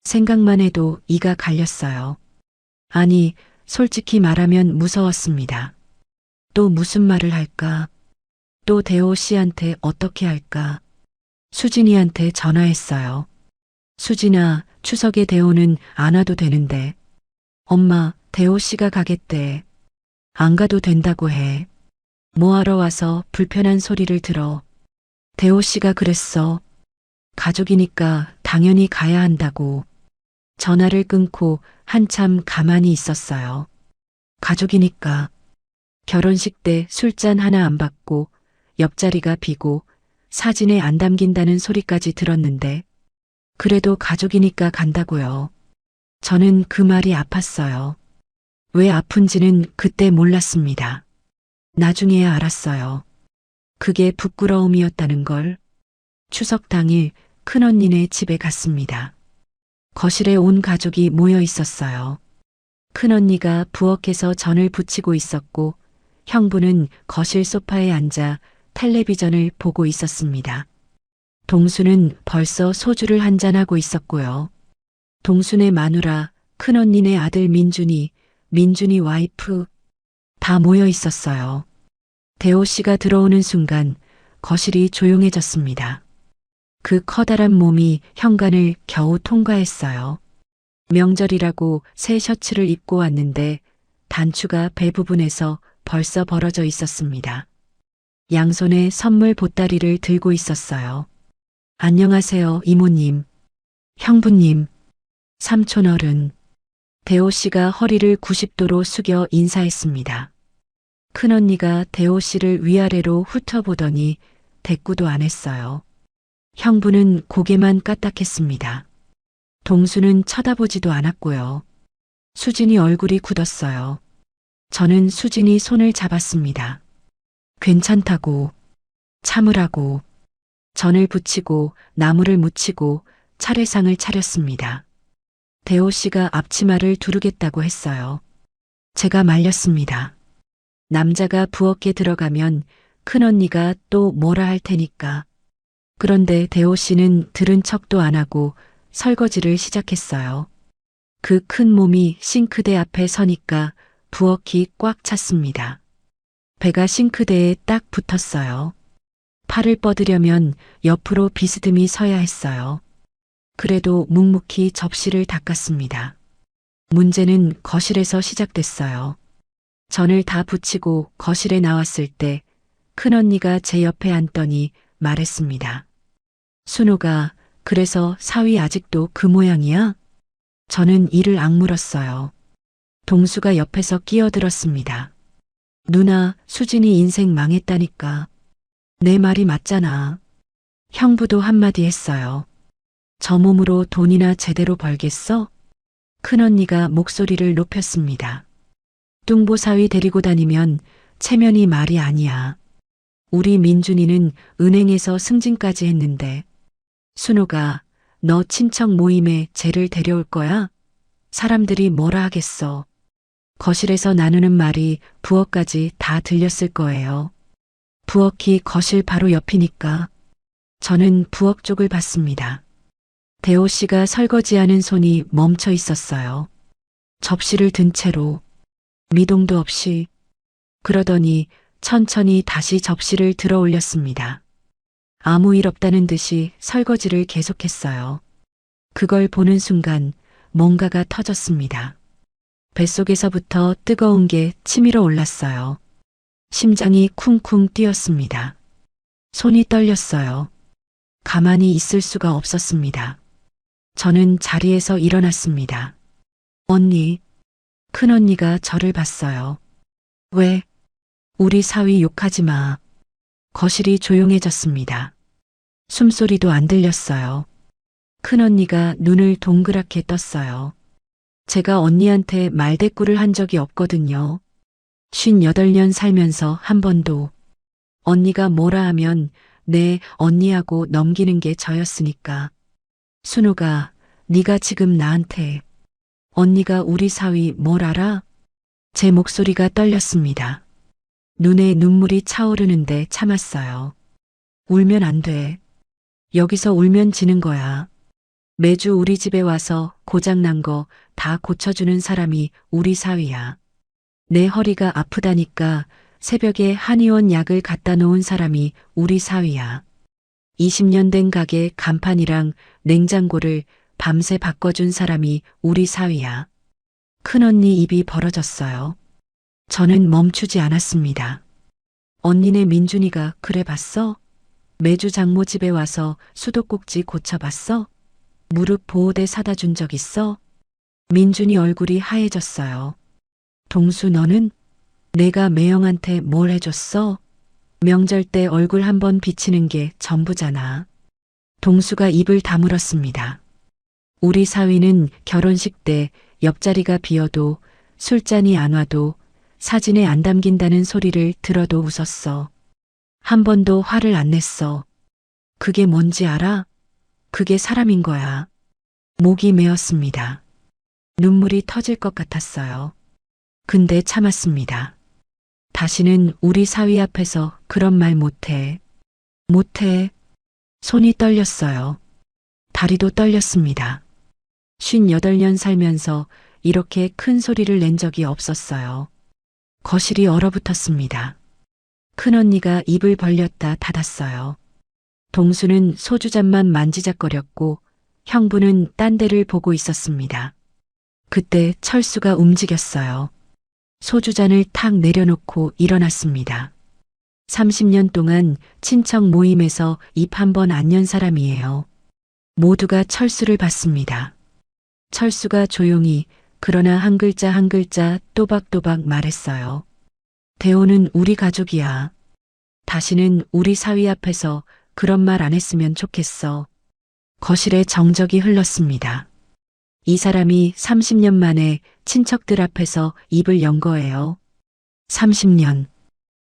생각만 해도 이가 갈렸어요. 아니, 솔직히 말하면 무서웠습니다. 또 무슨 말을 할까? 또 대호 씨한테 어떻게 할까? 수진이한테 전화했어요. 수진아, 추석에 대호는 안 와도 되는데. 엄마, 대호 씨가 가겠대. 안 가도 된다고 해. 뭐하러 와서 불편한 소리를 들어. 대호 씨가 그랬어. 가족이니까 당연히 가야 한다고. 전화를 끊고 한참 가만히 있었어요. 가족이니까. 결혼식 때 술잔 하나 안 받고 옆자리가 비고 사진에 안 담긴다는 소리까지 들었는데 그래도 가족이니까 간다고요. 저는 그 말이 아팠어요. 왜 아픈지는 그때 몰랐습니다. 나중에야 알았어요. 그게 부끄러움이었다는 걸. 추석 당일 큰언니네 집에 갔습니다. 거실에 온 가족이 모여 있었어요. 큰언니가 부엌에서 전을 부치고 있었고 형부는 거실 소파에 앉아 텔레비전을 보고 있었습니다. 동수는 벌써 소주를 한잔하고 있었고요. 동수네 마누라, 큰언니네 아들 민준이, 민준이 와이프 다 모여 있었어요. 대호 씨가 들어오는 순간 거실이 조용해졌습니다. 그 커다란 몸이 현관을 겨우 통과했어요. 명절이라고 새 셔츠를 입고 왔는데 단추가 배 부분에서 벌써 벌어져 있었습니다. 양손에 선물 보따리를 들고 있었어요. 안녕하세요, 이모님, 형부님, 삼촌어른. 대호 씨가 허리를 90도로 숙여 인사했습니다. 큰언니가 대호 씨를 위아래로 훑어보더니 대꾸도 안 했어요. 형부는 고개만 까딱했습니다. 동수는 쳐다보지도 않았고요. 수진이 얼굴이 굳었어요. 저는 수진이 손을 잡았습니다. 괜찮다고, 참으라고. 전을 부치고 나무를 묻히고 차례상을 차렸습니다. 대호 씨가 앞치마를 두르겠다고 했어요. 제가 말렸습니다. 남자가 부엌에 들어가면 큰언니가 또 뭐라 할 테니까. 그런데 대호 씨는 들은 척도 안 하고 설거지를 시작했어요. 그 큰 몸이 싱크대 앞에 서니까 부엌이 꽉 찼습니다. 배가 싱크대에 딱 붙었어요. 팔을 뻗으려면 옆으로 비스듬히 서야 했어요. 그래도 묵묵히 접시를 닦았습니다. 문제는 거실에서 시작됐어요. 전을 다 부치고 거실에 나왔을 때 큰언니가 제 옆에 앉더니 말했습니다. 순호가 그래서 사위 아직도 그 모양이야? 저는 이를 악물었어요. 동수가 옆에서 끼어들었습니다. 누나, 수진이 인생 망했다니까. 내 말이 맞잖아. 형부도 한마디 했어요. 저 몸으로 돈이나 제대로 벌겠어? 큰언니가 목소리를 높였습니다. 뚱보사위 데리고 다니면 체면이 말이 아니야. 우리 민준이는 은행에서 승진까지 했는데. 순호가 너 친척 모임에 쟤를 데려올 거야? 사람들이 뭐라 하겠어. 거실에서 나누는 말이 부엌까지 다 들렸을 거예요. 부엌이 거실 바로 옆이니까. 저는 부엌 쪽을 봤습니다. 대호 씨가 설거지하는 손이 멈춰 있었어요. 접시를 든 채로 미동도 없이. 그러더니 천천히 다시 접시를 들어 올렸습니다. 아무 일 없다는 듯이 설거지를 계속했어요. 그걸 보는 순간 뭔가가 터졌습니다. 뱃속에서부터 뜨거운 게 치밀어 올랐어요. 심장이 쿵쿵 뛰었습니다. 손이 떨렸어요. 가만히 있을 수가 없었습니다. 저는 자리에서 일어났습니다. 언니, 큰언니가 저를 봤어요. 왜? 우리 사위 욕하지 마. 거실이 조용해졌습니다. 숨소리도 안 들렸어요. 큰언니가 눈을 동그랗게 떴어요. 제가 언니한테 말대꾸를 한 적이 없거든요. 58년 살면서 한 번도. 언니가 뭐라 하면 네, 언니하고 넘기는 게 저였으니까. 순호가 네가 지금 나한테 언니가 우리 사위 뭘 알아? 제 목소리가 떨렸습니다. 눈에 눈물이 차오르는데 참았어요. 울면 안 돼. 여기서 울면 지는 거야. 매주 우리 집에 와서 고장난 거 다 고쳐주는 사람이 우리 사위야. 내 허리가 아프다니까 새벽에 한의원 약을 갖다 놓은 사람이 우리 사위야. 20년 된 가게 간판이랑 냉장고를 밤새 바꿔준 사람이 우리 사위야. 큰언니 입이 벌어졌어요. 저는 멈추지 않았습니다. 언니네 민준이가 그래 봤어? 매주 장모 집에 와서 수도꼭지 고쳐봤어? 무릎 보호대 사다 준 적 있어? 민준이 얼굴이 하얘졌어요. 동수 너는? 내가 매형한테 뭘 해줬어? 명절 때 얼굴 한번 비치는 게 전부잖아. 동수가 입을 다물었습니다. 우리 사위는 결혼식 때 옆자리가 비어도 술잔이 안 와도 사진에 안 담긴다는 소리를 들어도 웃었어. 한 번도 화를 안 냈어. 그게 뭔지 알아? 그게 사람인 거야. 목이 메었습니다. 눈물이 터질 것 같았어요. 근데 참았습니다. 다시는 우리 사위 앞에서 그런 말 못해. 못해. 손이 떨렸어요. 다리도 떨렸습니다. 58년 살면서 이렇게 큰 소리를 낸 적이 없었어요. 거실이 얼어붙었습니다. 큰언니가 입을 벌렸다 닫았어요. 동수는 소주잔만 만지작거렸고 형부는 딴 데를 보고 있었습니다. 그때 철수가 움직였어요. 소주잔을 탁 내려놓고 일어났습니다. 30년 동안 친척 모임에서 입 한 번 안 연 사람이에요. 모두가 철수를 봤습니다. 철수가 조용히 그러나 한 글자 한 글자 또박또박 말했어요. 대호는 우리 가족이야. 다시는 우리 사위 앞에서 그런 말 안 했으면 좋겠어. 거실에 정적이 흘렀습니다. 이 사람이 30년 만에 친척들 앞에서 입을 연 거예요. 30년.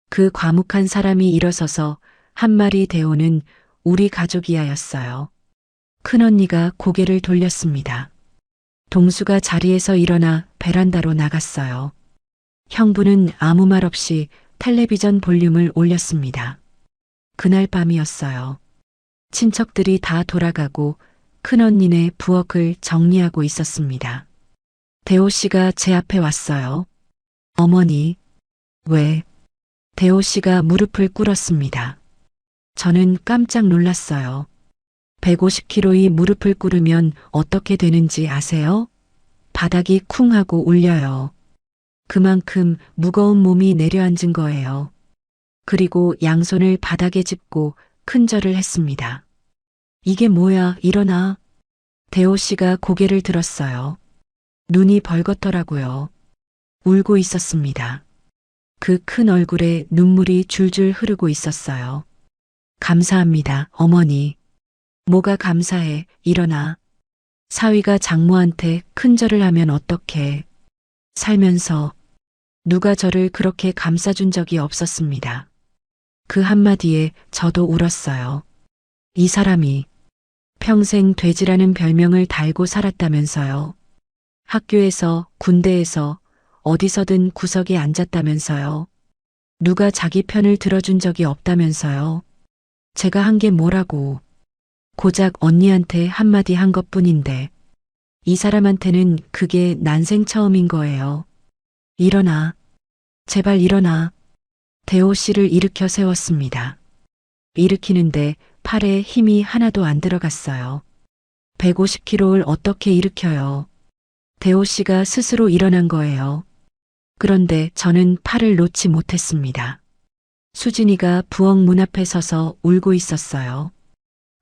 그 과묵한 사람이 일어서서 한 말이 대호는 우리 가족이야였어요. 큰언니가 고개를 돌렸습니다. 동수가 자리에서 일어나 베란다로 나갔어요. 형부는 아무 말 없이 텔레비전 볼륨을 올렸습니다. 그날 밤이었어요. 친척들이 다 돌아가고 큰언니네 부엌을 정리하고 있었습니다. 대호 씨가 제 앞에 왔어요. 어머니. 왜? 대호 씨가 무릎을 꿇었습니다. 저는 깜짝 놀랐어요. 150kg의 무릎을 꿇으면 어떻게 되는지 아세요? 바닥이 쿵 하고 울려요. 그만큼 무거운 몸이 내려앉은 거예요. 그리고 양손을 바닥에 짚고 큰 절을 했습니다. 이게 뭐야, 일어나. 대호 씨가 고개를 들었어요. 눈이 벌겋더라고요. 울고 있었습니다. 그 큰 얼굴에 눈물이 줄줄 흐르고 있었어요. 감사합니다, 어머니. 뭐가 감사해, 일어나. 사위가 장모한테 큰절을 하면 어떡해. 살면서 누가 저를 그렇게 감싸준 적이 없었습니다. 그 한마디에 저도 울었어요. 이 사람이 평생 돼지라는 별명을 달고 살았다면서요. 학교에서, 군대에서, 어디서든 구석에 앉았다면서요. 누가 자기 편을 들어준 적이 없다면서요. 제가 한 게 뭐라고. 고작 언니한테 한마디 한 것뿐인데 이 사람한테는 그게 난생 처음인 거예요. 일어나. 제발 일어나. 대호 씨를 일으켜 세웠습니다. 일으키는데 팔에 힘이 하나도 안 들어갔어요. 150kg를 어떻게 일으켜요. 대호 씨가 스스로 일어난 거예요. 그런데 저는 팔을 놓지 못했습니다. 수진이가 부엌 문 앞에 서서 울고 있었어요.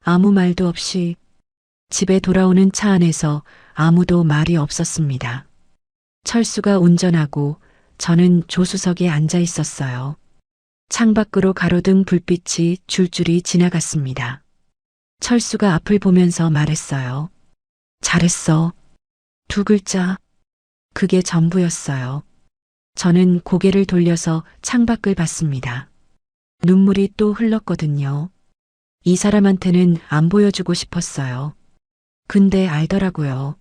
아무 말도 없이 집에 돌아오는 차 안에서 아무도 말이 없었습니다. 철수가 운전하고 저는 조수석에 앉아 있었어요. 창밖으로 가로등 불빛이 줄줄이 지나갔습니다. 철수가 앞을 보면서 말했어요. 잘했어. 2글자. 그게 전부였어요. 저는 고개를 돌려서 창밖을 봤습니다. 눈물이 또 흘렀거든요. 이 사람한테는 안 보여주고 싶었어요. 근데 알더라고요.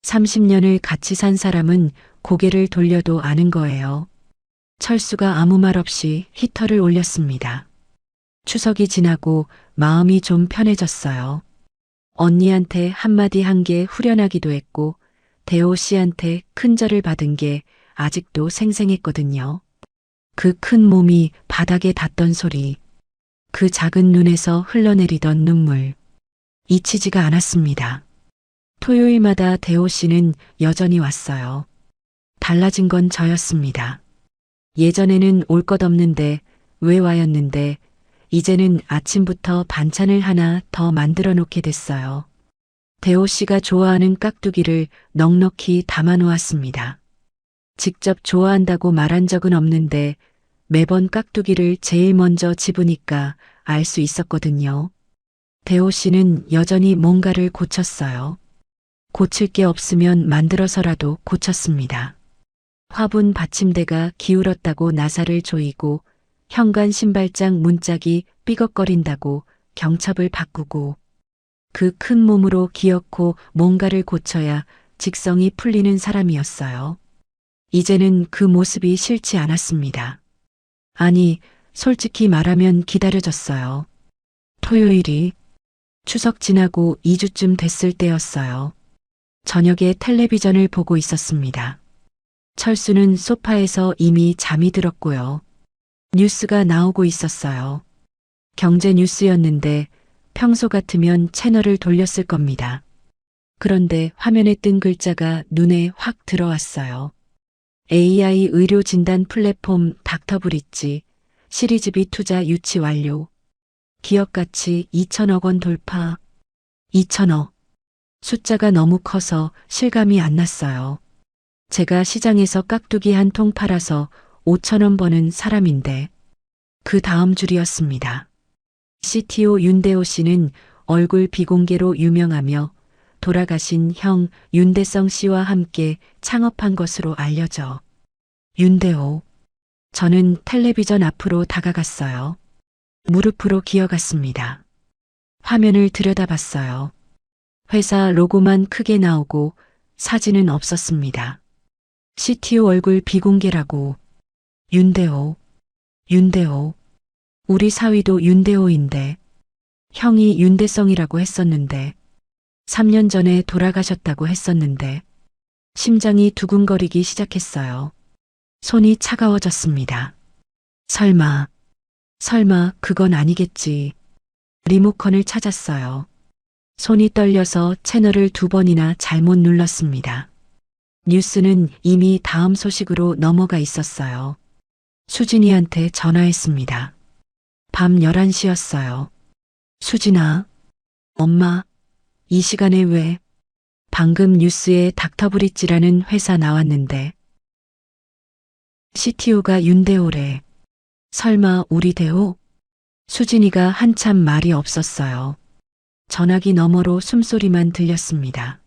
30년을 같이 산 사람은 고개를 돌려도 아는 거예요. 철수가 아무 말 없이 히터를 올렸습니다. 추석이 지나고 마음이 좀 편해졌어요. 언니한테 한마디 한 게 후련하기도 했고 대호 씨한테 큰절을 받은 게 아직도 생생했거든요. 그 큰 몸이 바닥에 닿던 소리, 그 작은 눈에서 흘러내리던 눈물, 잊히지가 않았습니다. 토요일마다 대호 씨는 여전히 왔어요. 달라진 건 저였습니다. 예전에는 올 것 없는데 왜 와였는데 이제는 아침부터 반찬을 하나 더 만들어 놓게 됐어요. 대호 씨가 좋아하는 깍두기를 넉넉히 담아 놓았습니다. 직접 좋아한다고 말한 적은 없는데 매번 깍두기를 제일 먼저 집으니까 알 수 있었거든요. 대호 씨는 여전히 뭔가를 고쳤어요. 고칠 게 없으면 만들어서라도 고쳤습니다. 화분 받침대가 기울었다고 나사를 조이고 현관 신발장 문짝이 삐걱거린다고 경첩을 바꾸고 그 큰 몸으로 기어코 뭔가를 고쳐야 직성이 풀리는 사람이었어요. 이제는 그 모습이 싫지 않았습니다. 아니, 솔직히 말하면 기다려졌어요. 토요일이 추석 지나고 2주쯤 됐을 때였어요. 저녁에 텔레비전을 보고 있었습니다. 철수는 소파에서 이미 잠이 들었고요. 뉴스가 나오고 있었어요. 경제 뉴스였는데 평소 같으면 채널을 돌렸을 겁니다. 그런데 화면에 뜬 글자가 눈에 확 들어왔어요. AI 의료 진단 플랫폼 닥터브릿지 시리즈비 투자 유치 완료. 기업 가치 2천억 원 돌파. 2천억. 숫자가 너무 커서 실감이 안 났어요. 제가 시장에서 깍두기 한 통 팔아서 5천원 버는 사람인데 그 다음 줄이었습니다. CTO 윤대호 씨는 얼굴 비공개로 유명하며 돌아가신 형 윤대성 씨와 함께 창업한 것으로 알려져. 윤대호. 저는 텔레비전 앞으로 다가갔어요. 무릎으로 기어갔습니다. 화면을 들여다봤어요. 회사 로고만 크게 나오고 사진은 없었습니다. CTO 얼굴 비공개라고. 윤대호. 윤대호. 우리 사위도 윤대호인데 형이 윤대성이라고 했었는데 3년 전에 돌아가셨다고 했었는데 심장이 두근거리기 시작했어요. 손이 차가워졌습니다. 설마 그건 아니겠지. 리모컨을 찾았어요. 손이 떨려서 채널을 2번이나 잘못 눌렀습니다. 뉴스는 이미 다음 소식으로 넘어가 있었어요. 수진이한테 전화했습니다. 밤 11시였어요. 수진아, 엄마, 이 시간에 왜? 방금 뉴스에 닥터브릿지라는 회사 나왔는데 CTO가 윤대호래. 설마 우리 대호? 수진이가 한참 말이 없었어요. 전화기 너머로 숨소리만 들렸습니다.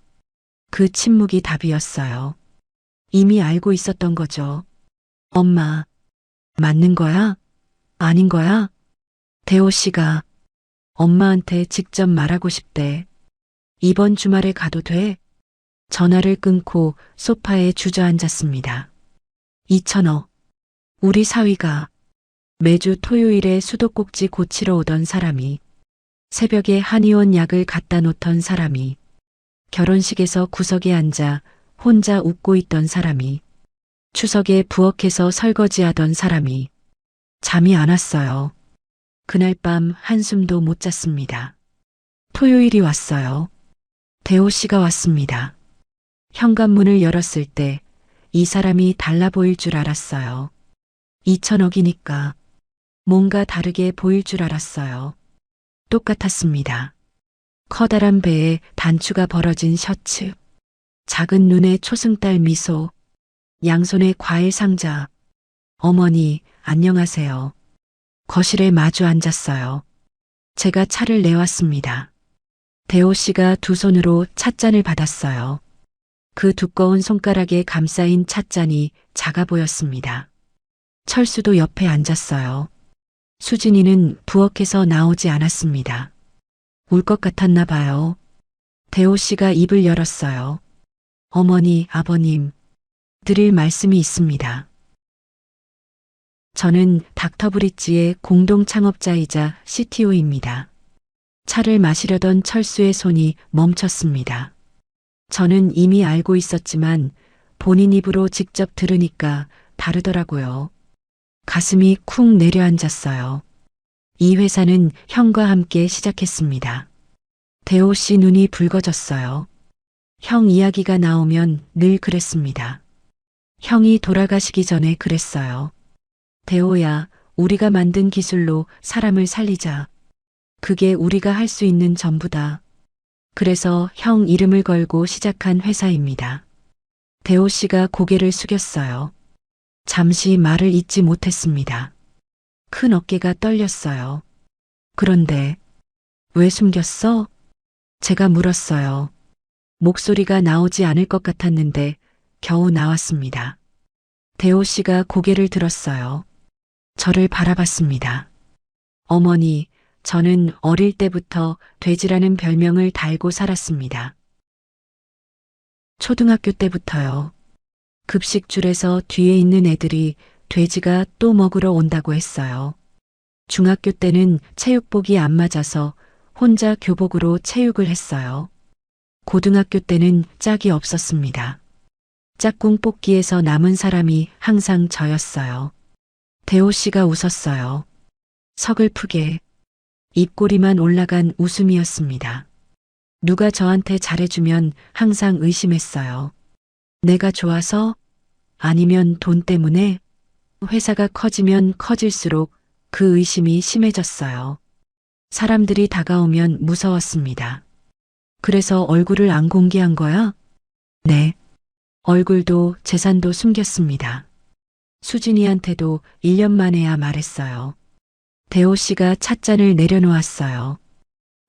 그 침묵이 답이었어요. 이미 알고 있었던 거죠. 엄마, 맞는 거야? 아닌 거야? 대호 씨가 엄마한테 직접 말하고 싶대. 이번 주말에 가도 돼? 전화를 끊고 소파에 주저앉았습니다. 이천호, 우리 사위가 매주 토요일에 수도꼭지 고치러 오던 사람이, 새벽에 한의원 약을 갖다 놓던 사람이, 결혼식에서 구석에 앉아 혼자 웃고 있던 사람이, 추석에 부엌에서 설거지하던 사람이 잠이 안 왔어요. 그날 밤 한숨도 못 잤습니다. 토요일이 왔어요. 대호 씨가 왔습니다. 현관문을 열었을 때 이 사람이 달라 보일 줄 알았어요. 2천억이니까 뭔가 다르게 보일 줄 알았어요. 똑같았습니다. 커다란 배에 단추가 벌어진 셔츠, 작은 눈에 초승달 미소, 양손에 과일 상자. 어머니, 안녕하세요. 거실에 마주 앉았어요. 제가 차를 내왔습니다. 대호 씨가 두 손으로 찻잔을 받았어요. 그 두꺼운 손가락에 감싸인 찻잔이 작아 보였습니다. 철수도 옆에 앉았어요. 수진이는 부엌에서 나오지 않았습니다. 울 것 같았나 봐요. 대호 씨가 입을 열었어요. 어머니, 아버님, 드릴 말씀이 있습니다. 저는 닥터브릿지의 공동 창업자이자 CTO입니다. 차를 마시려던 철수의 손이 멈췄습니다. 저는 이미 알고 있었지만 본인 입으로 직접 들으니까 다르더라고요. 가슴이 쿵 내려앉았어요. 이 회사는 형과 함께 시작했습니다. 대호 씨 눈이 붉어졌어요. 형 이야기가 나오면 늘 그랬습니다. 형이 돌아가시기 전에 그랬어요. 대호야, 우리가 만든 기술로 사람을 살리자. 그게 우리가 할 수 있는 전부다. 그래서 형 이름을 걸고 시작한 회사입니다. 대호 씨가 고개를 숙였어요. 잠시 말을 잇지 못했습니다. 큰 어깨가 떨렸어요. 그런데 왜 숨겼어? 제가 물었어요. 목소리가 나오지 않을 것 같았는데 겨우 나왔습니다. 대호 씨가 고개를 들었어요. 저를 바라봤습니다. 어머니, 저는 어릴 때부터 돼지라는 별명을 달고 살았습니다. 초등학교 때부터요. 급식줄에서 뒤에 있는 애들이 돼지가 또 먹으러 온다고 했어요. 중학교 때는 체육복이 안 맞아서 혼자 교복으로 체육을 했어요. 고등학교 때는 짝이 없었습니다. 짝꿍 뽑기에서 남은 사람이 항상 저였어요. 대호 씨가 웃었어요. 서글프게 입꼬리만 올라간 웃음이었습니다. 누가 저한테 잘해주면 항상 의심했어요. 내가 좋아서? 아니면 돈 때문에? 회사가 커지면 커질수록 그 의심이 심해졌어요. 사람들이 다가오면 무서웠습니다. 그래서 얼굴을 안 공개한 거야? 네. 얼굴도 재산도 숨겼습니다. 수진이한테도 1년 만에야 말했어요. 대호 씨가 찻잔을 내려놓았어요.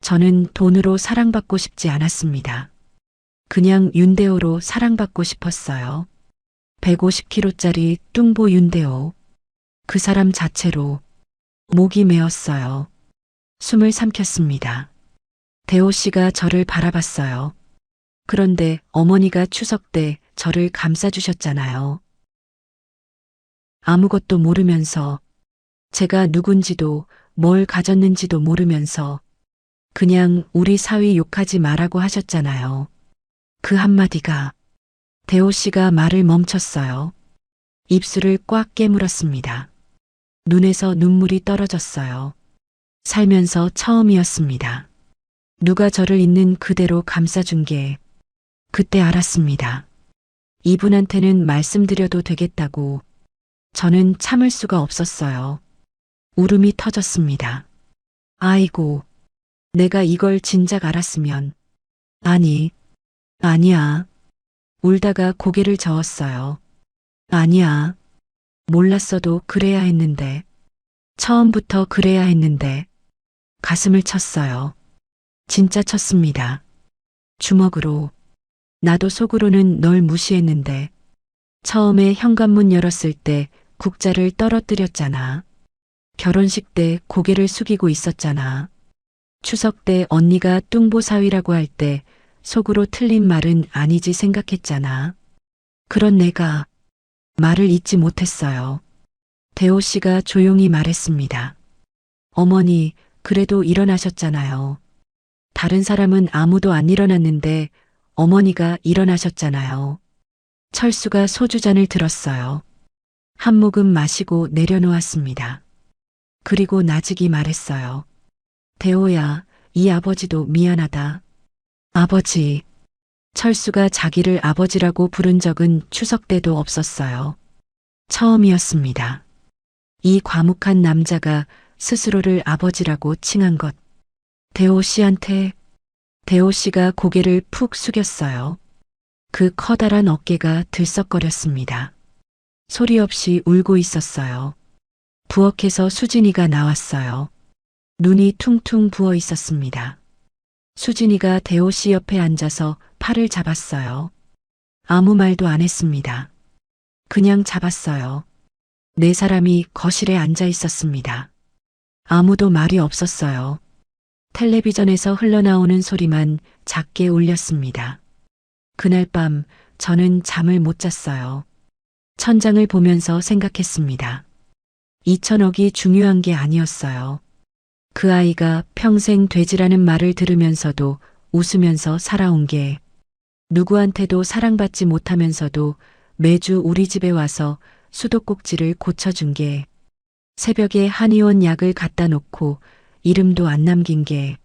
저는 돈으로 사랑받고 싶지 않았습니다. 그냥 윤대호로 사랑받고 싶었어요. 150kg짜리 뚱보 윤대호. 그 사람 자체로 목이 메었어요. 숨을 삼켰습니다. 대호 씨가 저를 바라봤어요. 그런데 어머니가 추석 때 저를 감싸주셨잖아요. 아무것도 모르면서, 제가 누군지도 뭘 가졌는지도 모르면서 그냥 우리 사위 욕하지 말라고 하셨잖아요. 그 한마디가. 대호 씨가 말을 멈췄어요. 입술을 꽉 깨물었습니다. 눈에서 눈물이 떨어졌어요. 살면서 처음이었습니다. 누가 저를 있는 그대로 감싸준 게 그때 알았습니다. 이분한테는 말씀드려도 되겠다고. 저는 참을 수가 없었어요. 울음이 터졌습니다. 아이고, 내가 이걸 진작 알았으면. 아니야. 울다가 고개를 저었어요. 아니야. 몰랐어도 그래야 했는데, 처음부터 그래야 했는데, 가슴을 쳤어요. 진짜 쳤습니다. 주먹으로. 나도 속으로는 널 무시했는데, 처음에 현관문 열었을 때 국자를 떨어뜨렸잖아. 결혼식 때 고개를 숙이고 있었잖아. 추석 때 언니가 뚱보사위라고 할 때 속으로 틀린 말은 아니지 생각했잖아. 그런 내가 말을 잇지 못했어요. 대호 씨가 조용히 말했습니다. 어머니, 그래도 일어나셨잖아요. 다른 사람은 아무도 안 일어났는데 어머니가 일어나셨잖아요. 철수가 소주잔을 들었어요. 한 모금 마시고 내려놓았습니다. 그리고 나직이 말했어요. 대호야, 이 아버지도 미안하다. 아버지. 철수가 자기를 아버지라고 부른 적은 추석 때도 없었어요. 처음이었습니다. 이 과묵한 남자가 스스로를 아버지라고 칭한 것. 대호 씨한테. 대호 씨가 고개를 푹 숙였어요. 그 커다란 어깨가 들썩거렸습니다. 소리 없이 울고 있었어요. 부엌에서 수진이가 나왔어요. 눈이 퉁퉁 부어 있었습니다. 수진이가 대호 씨 옆에 앉아서 팔을 잡았어요. 아무 말도 안 했습니다. 그냥 잡았어요. 네 사람이 거실에 앉아 있었습니다. 아무도 말이 없었어요. 텔레비전에서 흘러나오는 소리만 작게 울렸습니다. 그날 밤 저는 잠을 못 잤어요. 천장을 보면서 생각했습니다. 2천억이 중요한 게 아니었어요. 그 아이가 평생 돼지라는 말을 들으면서도 웃으면서 살아온 게, 누구한테도 사랑받지 못하면서도 매주 우리 집에 와서 수도꼭지를 고쳐준 게, 새벽에 한의원 약을 갖다 놓고 이름도 안 남긴 게,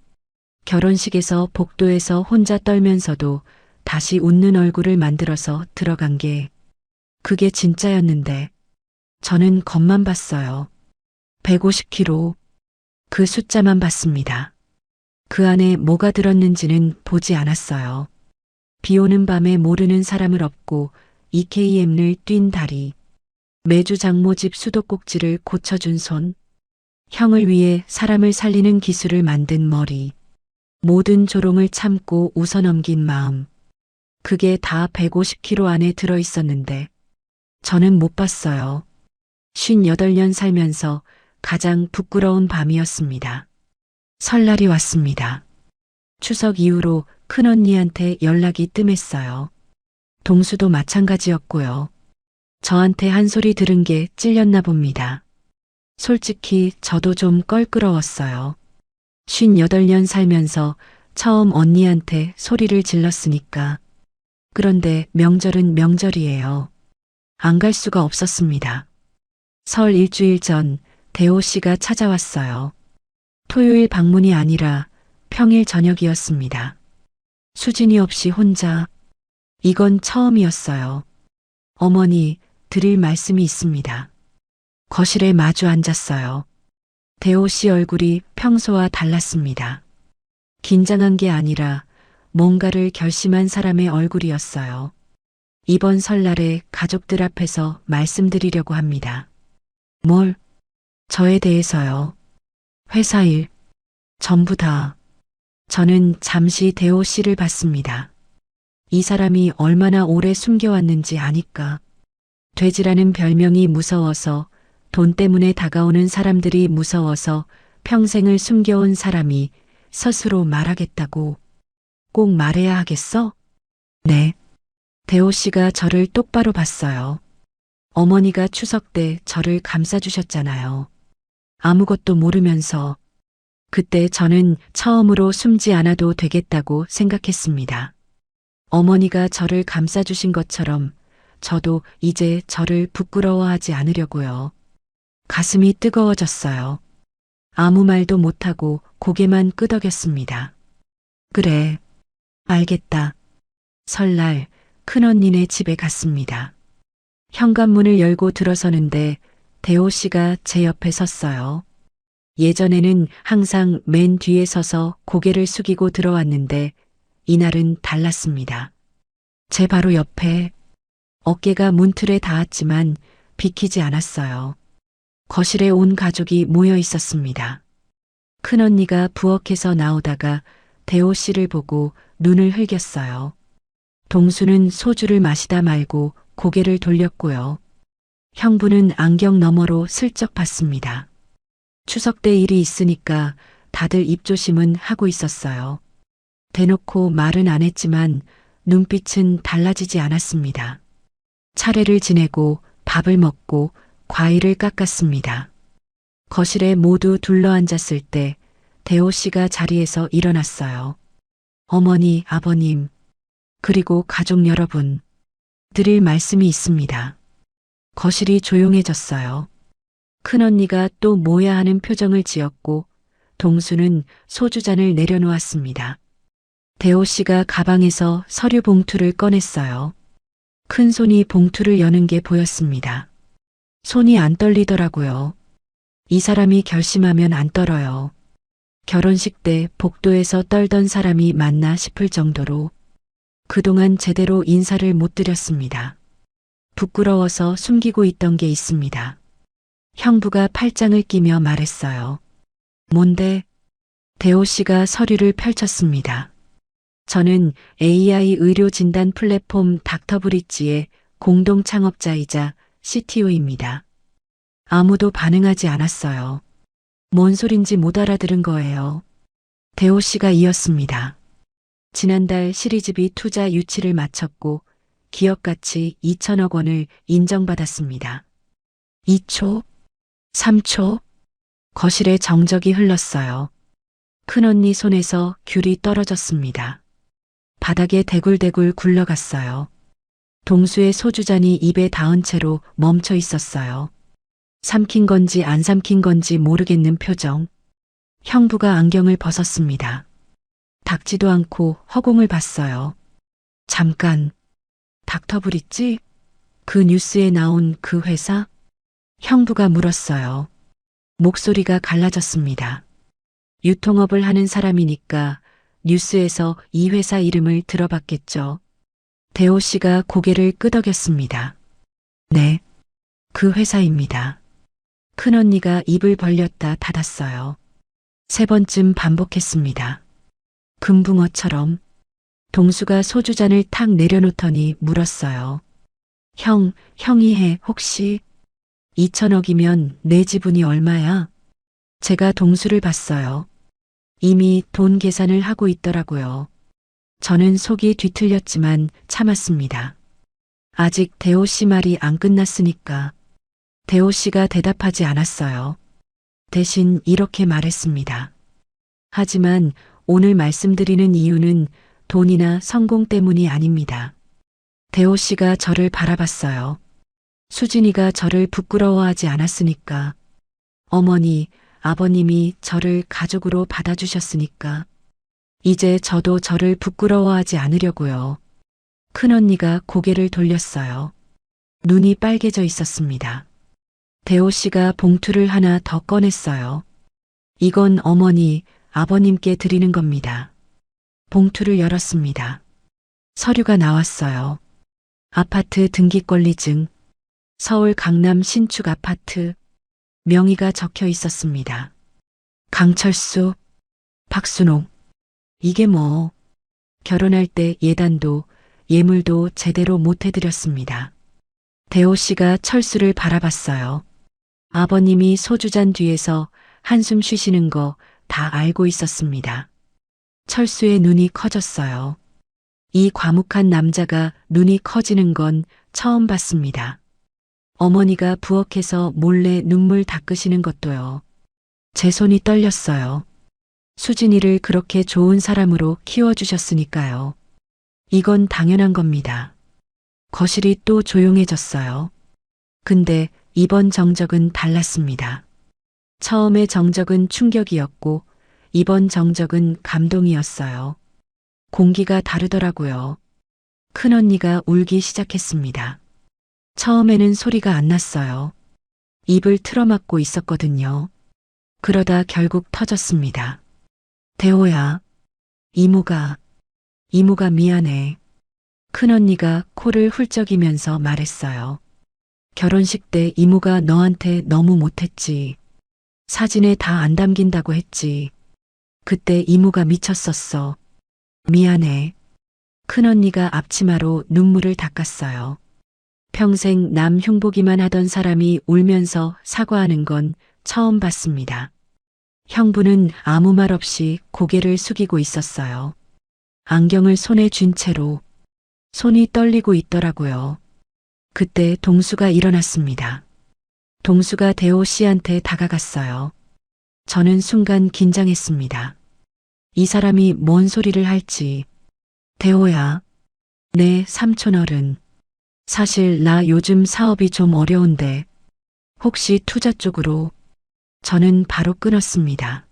결혼식에서 복도에서 혼자 떨면서도 다시 웃는 얼굴을 만들어서 들어간 게, 그게 진짜였는데 저는 겉만 봤어요. 150kg. 그 숫자만 봤습니다. 그 안에 뭐가 들었는지는 보지 않았어요. 비 오는 밤에 모르는 사람을 업고 EKM을 뛴 다리, 매주 장모집 수도꼭지를 고쳐준 손, 형을 위해 사람을 살리는 기술을 만든 머리, 모든 조롱을 참고 웃어넘긴 마음, 그게 다 150kg 안에 들어있었는데 저는 못 봤어요. 58년 살면서 가장 부끄러운 밤이었습니다. 설날이 왔습니다. 추석 이후로 큰언니한테 연락이 뜸했어요. 동수도 마찬가지였고요. 저한테 한 소리 들은 게 찔렸나 봅니다. 솔직히 저도 좀 껄끄러웠어요. 58년 살면서 처음 언니한테 소리를 질렀으니까. 그런데 명절은 명절이에요. 안 갈 수가 없었습니다. 설 일주일 전 대호 씨가 찾아왔어요. 토요일 방문이 아니라 평일 저녁이었습니다. 수진이 없이 혼자. 이건 처음이었어요. 어머니, 드릴 말씀이 있습니다. 거실에 마주 앉았어요. 대호 씨 얼굴이 평소와 달랐습니다. 긴장한 게 아니라 뭔가를 결심한 사람의 얼굴이었어요. 이번 설날에 가족들 앞에서 말씀드리려고 합니다. 뭘? 저에 대해서요. 회사 일. 전부 다. 저는 잠시 대호 씨를 봤습니다. 이 사람이 얼마나 오래 숨겨왔는지 아니까. 돼지라는 별명이 무서워서, 돈 때문에 다가오는 사람들이 무서워서 평생을 숨겨온 사람이 스스로 말하겠다고. 꼭 말해야 하겠어? 네. 대호 씨가 저를 똑바로 봤어요. 어머니가 추석 때 저를 감싸주셨잖아요. 아무것도 모르면서. 그때 저는 처음으로 숨지 않아도 되겠다고 생각했습니다. 어머니가 저를 감싸주신 것처럼 저도 이제 저를 부끄러워하지 않으려고요. 가슴이 뜨거워졌어요. 아무 말도 못하고 고개만 끄덕였습니다. 그래, 알겠다. 설날 큰언니네 집에 갔습니다. 현관문을 열고 들어서는데 대호 씨가 제 옆에 섰어요. 예전에는 항상 맨 뒤에 서서 고개를 숙이고 들어왔는데 이날은 달랐습니다. 제 바로 옆에. 어깨가 문틀에 닿았지만 비키지 않았어요. 거실에 온 가족이 모여 있었습니다. 큰언니가 부엌에서 나오다가 대호 씨를 보고 눈을 흘겼어요. 동수는 소주를 마시다 말고 고개를 돌렸고요. 형부는 안경 너머로 슬쩍 봤습니다. 추석 때 일이 있으니까 다들 입조심은 하고 있었어요. 대놓고 말은 안 했지만 눈빛은 달라지지 않았습니다. 차례를 지내고 밥을 먹고 과일을 깎았습니다. 거실에 모두 둘러앉았을 때 대호 씨가 자리에서 일어났어요. 어머니, 아버님, 그리고 가족 여러분, 드릴 말씀이 있습니다. 거실이 조용해졌어요. 큰언니가 또 뭐야 하는 표정을 지었고 동수는 소주잔을 내려놓았습니다. 대호 씨가 가방에서 서류 봉투를 꺼냈어요. 큰 손이 봉투를 여는 게 보였습니다. 손이 안 떨리더라고요. 이 사람이 결심하면 안 떨어요. 결혼식 때 복도에서 떨던 사람이 맞나 싶을 정도로 그동안 제대로 인사를 못 드렸습니다. 부끄러워서 숨기고 있던 게 있습니다. 형부가 팔짱을 끼며 말했어요. 뭔데? 대호 씨가 서류를 펼쳤습니다. 저는 AI 의료 진단 플랫폼 닥터브릿지의 공동 창업자이자 CTO입니다. 아무도 반응하지 않았어요. 뭔 소린지 못 알아들은 거예요. 대호 씨가 이었습니다. 지난달 시리즈비 투자 유치를 마쳤고 기업 가치 2천억 원을 인정받았습니다. 2초, 3초, 거실에 정적이 흘렀어요. 큰언니 손에서 귤이 떨어졌습니다. 바닥에 대굴대굴 굴러갔어요. 동수의 소주잔이 입에 닿은 채로 멈춰 있었어요. 삼킨 건지 안 삼킨 건지 모르겠는 표정. 형부가 안경을 벗었습니다. 닦지도 않고 허공을 봤어요. 잠깐, 닥터브릿지? 그 뉴스에 나온 그 회사? 형부가 물었어요. 목소리가 갈라졌습니다. 유통업을 하는 사람이니까 뉴스에서 이 회사 이름을 들어봤겠죠. 대호 씨가 고개를 끄덕였습니다. 네, 그 회사입니다. 큰언니가 입을 벌렸다 닫았어요. 세 번쯤 반복했습니다. 금붕어처럼. 동수가 소주잔을 탁 내려놓더니 물었어요. 형이 해 혹시 2천억이면 내 지분이 얼마야? 제가 동수를 봤어요. 이미 돈 계산을 하고 있더라고요. 저는 속이 뒤틀렸지만 참았습니다. 아직 대호 씨 말이 안 끝났으니까. 대호 씨가 대답하지 않았어요. 대신 이렇게 말했습니다. 하지만 오늘 말씀드리는 이유는 돈이나 성공 때문이 아닙니다. 대호 씨가 저를 바라봤어요. 수진이가 저를 부끄러워하지 않았으니까. 어머니, 아버님이 저를 가족으로 받아주셨으니까. 이제 저도 저를 부끄러워하지 않으려고요. 큰언니가 고개를 돌렸어요. 눈이 빨개져 있었습니다. 대호 씨가 봉투를 하나 더 꺼냈어요. 이건 어머니, 아버님께 드리는 겁니다. 봉투를 열었습니다. 서류가 나왔어요. 아파트 등기권리증, 서울 강남 신축 아파트, 명의가 적혀 있었습니다. 강철수, 박순옥. 이게 뭐, 결혼할 때 예단도, 예물도 제대로 못 해드렸습니다. 대호 씨가 철수를 바라봤어요. 아버님이 소주잔 뒤에서 한숨 쉬시는 거 다 알고 있었습니다. 철수의 눈이 커졌어요. 이 과묵한 남자가 눈이 커지는 건 처음 봤습니다. 어머니가 부엌에서 몰래 눈물 닦으시는 것도요. 제 손이 떨렸어요. 수진이를 그렇게 좋은 사람으로 키워주셨으니까요. 이건 당연한 겁니다. 거실이 또 조용해졌어요. 근데 이번 정적은 달랐습니다. 처음의 정적은 충격이었고 이번 정적은 감동이었어요. 공기가 다르더라고요. 큰언니가 울기 시작했습니다. 처음에는 소리가 안 났어요. 입을 틀어막고 있었거든요. 그러다 결국 터졌습니다. 대호야, 이모가 미안해. 큰언니가 코를 훌쩍이면서 말했어요. 결혼식 때 이모가 너한테 너무 못했지. 사진에 다 안 담긴다고 했지. 그때 이모가 미쳤었어. 미안해. 큰언니가 앞치마로 눈물을 닦았어요. 평생 남 흉보기만 하던 사람이 울면서 사과하는 건 처음 봤습니다. 형부는 아무 말 없이 고개를 숙이고 있었어요. 안경을 손에 쥔 채로 손이 떨리고 있더라고요. 그때 동수가 일어났습니다. 동수가 대호 씨한테 다가갔어요. 저는 순간 긴장했습니다. 이 사람이 뭔 소리를 할지. 대호야. 네, 삼촌어른. 사실 나 요즘 사업이 좀 어려운데 혹시 투자 쪽으로. 저는 바로 끊었습니다.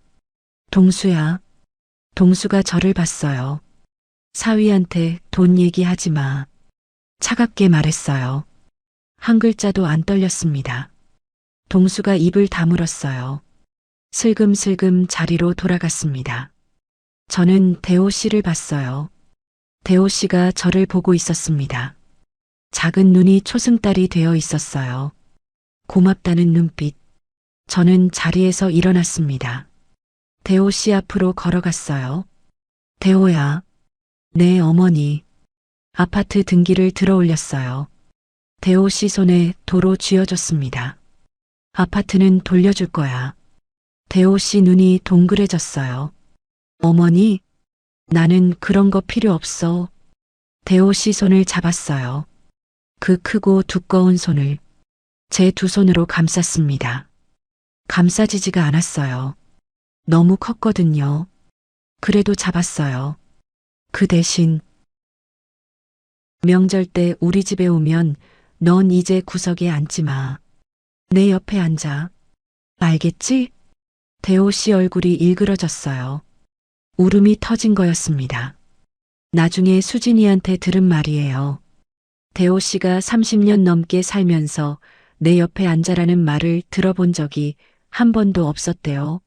동수야. 동수가 저를 봤어요. 사위한테 돈 얘기하지 마. 차갑게 말했어요. 한 글자도 안 떨렸습니다. 동수가 입을 다물었어요. 슬금슬금 자리로 돌아갔습니다. 저는 대호 씨를 봤어요. 대호 씨가 저를 보고 있었습니다. 작은 눈이 초승달이 되어 있었어요. 고맙다는 눈빛. 저는 자리에서 일어났습니다. 대호 씨 앞으로 걸어갔어요. 대호야. 네, 어머니. 아파트 등기를 들어 올렸어요. 대호 씨 손에 도로 쥐어줬습니다. 아파트는 돌려줄 거야. 대호 씨 눈이 동그래졌어요. 어머니, 나는 그런 거 필요 없어. 대호 씨 손을 잡았어요. 그 크고 두꺼운 손을 제 두 손으로 감쌌습니다. 감싸지지가 않았어요. 너무 컸거든요. 그래도 잡았어요. 그 대신 명절 때 우리 집에 오면 넌 이제 구석에 앉지 마. 내 옆에 앉아. 알겠지? 대호 씨 얼굴이 일그러졌어요. 울음이 터진 거였습니다. 나중에 수진이한테 들은 말이에요. 대호 씨가 30년 넘게 살면서 내 옆에 앉아라는 말을 들어본 적이 한 번도 없었대요.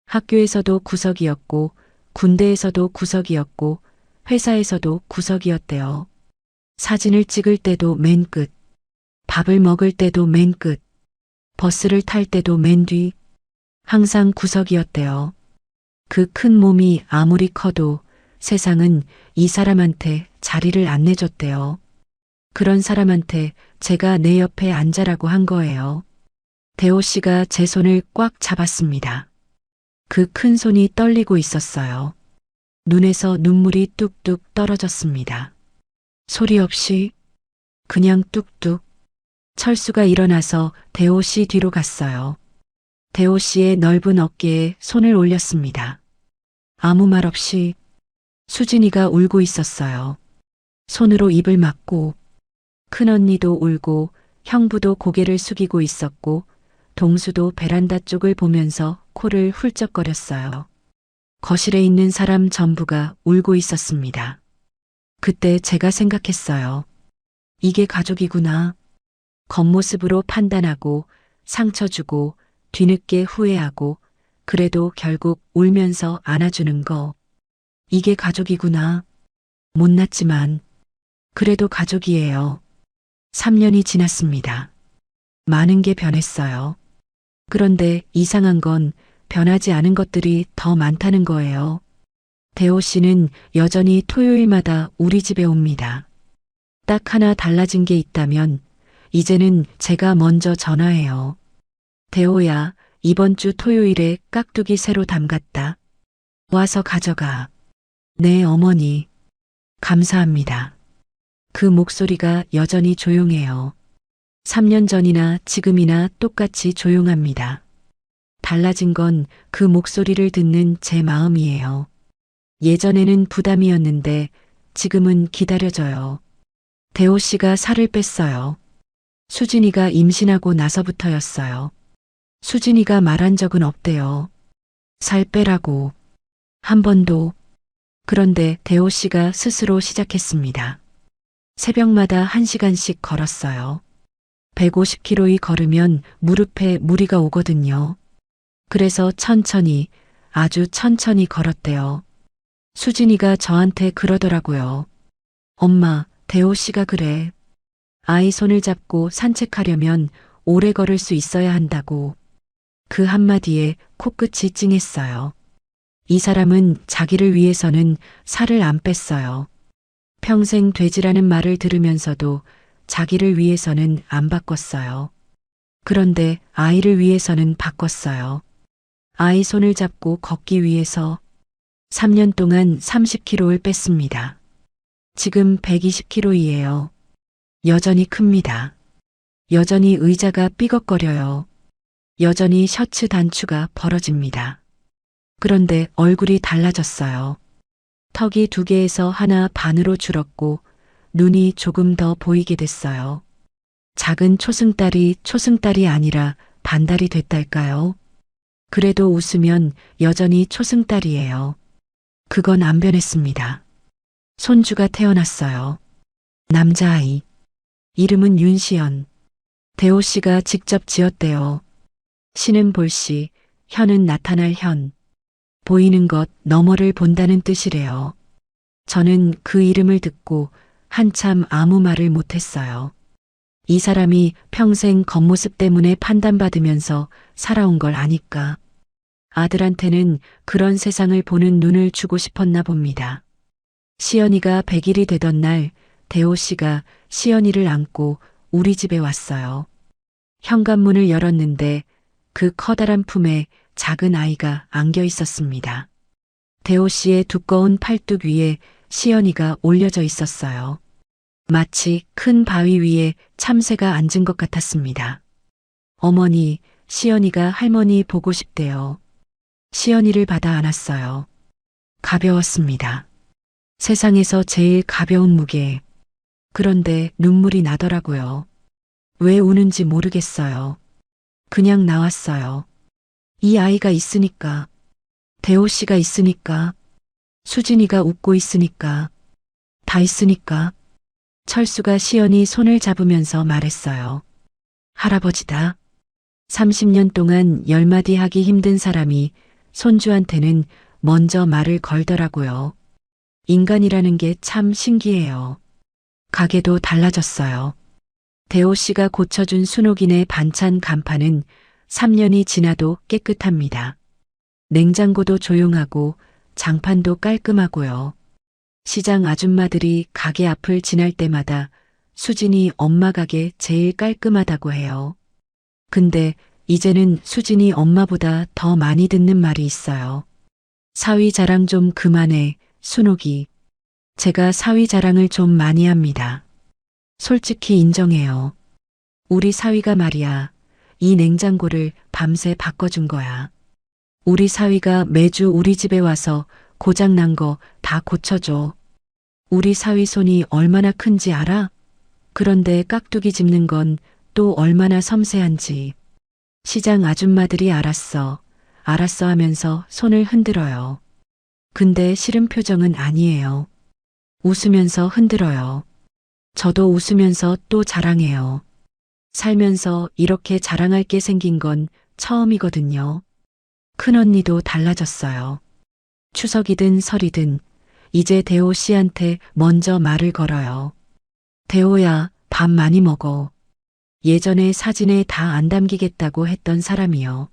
학교에서도 구석이었고, 군대에서도 구석이었고, 회사에서도 구석이었대요. 사진을 찍을 때도 맨 끝, 밥을 먹을 때도 맨 끝, 버스를 탈 때도 맨 뒤, 항상 구석이었대요. 그 큰 몸이 아무리 커도 세상은 이 사람한테 자리를 안 내줬대요. 그런 사람한테 제가 내 옆에 앉아라고 한 거예요. 대호 씨가 제 손을 꽉 잡았습니다. 그 큰 손이 떨리고 있었어요. 눈에서 눈물이 뚝뚝 떨어졌습니다. 소리 없이 그냥 뚝뚝. 철수가 일어나서 대호 씨 뒤로 갔어요. 대호 씨의 넓은 어깨에 손을 올렸습니다. 아무 말 없이 수진이가 울고 있었어요. 손으로 입을 막고 큰언니도 울고 형부도 고개를 숙이고 있었고 동수도 베란다 쪽을 보면서 코를 훌쩍거렸어요. 거실에 있는 사람 전부가 울고 있었습니다. 그때 제가 생각했어요. 이게 가족이구나. 겉모습으로 판단하고 상처 주고 뒤늦게 후회하고 그래도 결국 울면서 안아주는 거. 이게 가족이구나. 못났지만 그래도 가족이에요. 3년이 지났습니다. 많은 게 변했어요. 그런데 이상한 건 변하지 않은 것들이 더 많다는 거예요. 대호 씨는 여전히 토요일마다 우리 집에 옵니다. 딱 하나 달라진 게 있다면 이제는 제가 먼저 전화해요. 대호야, 이번 주 토요일에 깍두기 새로 담갔다. 와서 가져가. 네, 어머니. 감사합니다. 그 목소리가 여전히 조용해요. 3년 전이나 지금이나 똑같이 조용합니다. 달라진 건 그 목소리를 듣는 제 마음이에요. 예전에는 부담이었는데 지금은 기다려져요. 대호 씨가 살을 뺐어요. 수진이가 임신하고 나서부터였어요. 수진이가 말한 적은 없대요. 살 빼라고. 한 번도. 그런데 대호 씨가 스스로 시작했습니다. 새벽마다 1시간씩 걸었어요. 150km 걸으면 무릎에 무리가 오거든요. 그래서 천천히, 아주 천천히 걸었대요. 수진이가 저한테 그러더라고요. 엄마, 대호 씨가 그래. 아이 손을 잡고 산책하려면 오래 걸을 수 있어야 한다고. 그 한마디에 코끝이 찡했어요. 이 사람은 자기를 위해서는 살을 안 뺐어요. 평생 돼지라는 말을 들으면서도 자기를 위해서는 안 바꿨어요. 그런데 아이를 위해서는 바꿨어요. 아이 손을 잡고 걷기 위해서 3년 동안 30kg를 뺐습니다. 지금 120kg이에요. 여전히 큽니다. 여전히 의자가 삐걱거려요. 여전히 셔츠 단추가 벌어집니다. 그런데 얼굴이 달라졌어요. 턱이 2개에서 하나 반으로 줄었고 눈이 조금 더 보이게 됐어요. 작은 초승달이 아니라 반달이 됐달까요? 그래도 웃으면 여전히 초승달이에요. 그건 안 변했습니다. 손주가 태어났어요. 남자아이. 이름은 윤시연. 대호 씨가 직접 지었대요. 시는 볼시, 현은 나타날 현. 보이는 것 너머를 본다는 뜻이래요. 저는 그 이름을 듣고 한참 아무 말을 못했어요. 이 사람이 평생 겉모습 때문에 판단받으면서 살아온 걸 아니까. 아들한테는 그런 세상을 보는 눈을 주고 싶었나 봅니다. 시연이가 100일이 되던 날 대호 씨가 시연이를 안고 우리 집에 왔어요. 현관문을 열었는데 그 커다란 품에 작은 아이가 안겨 있었습니다. 대호 씨의 두꺼운 팔뚝 위에 시연이가 올려져 있었어요. 마치 큰 바위 위에 참새가 앉은 것 같았습니다. 어머니, 시연이가 할머니 보고 싶대요. 시연이를 받아 안았어요. 가벼웠습니다. 세상에서 제일 가벼운 무게. 그런데 눈물이 나더라고요. 왜 우는지 모르겠어요. 그냥 나왔어요. 이 아이가 있으니까. 대호 씨가 있으니까. 수진이가 웃고 있으니까. 다 있으니까. 철수가 시연이 손을 잡으면서 말했어요. 할아버지다. 30년 동안 10마디 하기 힘든 사람이 손주한테는 먼저 말을 걸더라고요. 인간이라는 게 참 신기해요. 가게도 달라졌어요. 대호 씨가 고쳐준 순옥이네 반찬 간판은 3년이 지나도 깨끗합니다. 냉장고도 조용하고 장판도 깔끔하고요. 시장 아줌마들이 가게 앞을 지날 때마다 수진이 엄마 가게 제일 깔끔하다고 해요. 근데 이제는 수진이 엄마보다 더 많이 듣는 말이 있어요. 사위 자랑 좀 그만해, 순옥이. 제가 사위 자랑을 좀 많이 합니다. 솔직히 인정해요. 우리 사위가 말이야. 이 냉장고를 밤새 바꿔준 거야. 우리 사위가 매주 우리 집에 와서 고장난 거 다 고쳐줘. 우리 사위 손이 얼마나 큰지 알아? 그런데 깍두기 집는 건 또 얼마나 섬세한지. 시장 아줌마들이 알았어 하면서 손을 흔들어요. 근데 싫은 표정은 아니에요. 웃으면서 흔들어요. 저도 웃으면서 또 자랑해요. 살면서 이렇게 자랑할 게 생긴 건 처음이거든요. 큰언니도 달라졌어요. 추석이든 설이든 이제 대호 씨한테 먼저 말을 걸어요. 대호야, 밥 많이 먹어. 예전에 사진에 다 안 담기겠다고 했던 사람이요.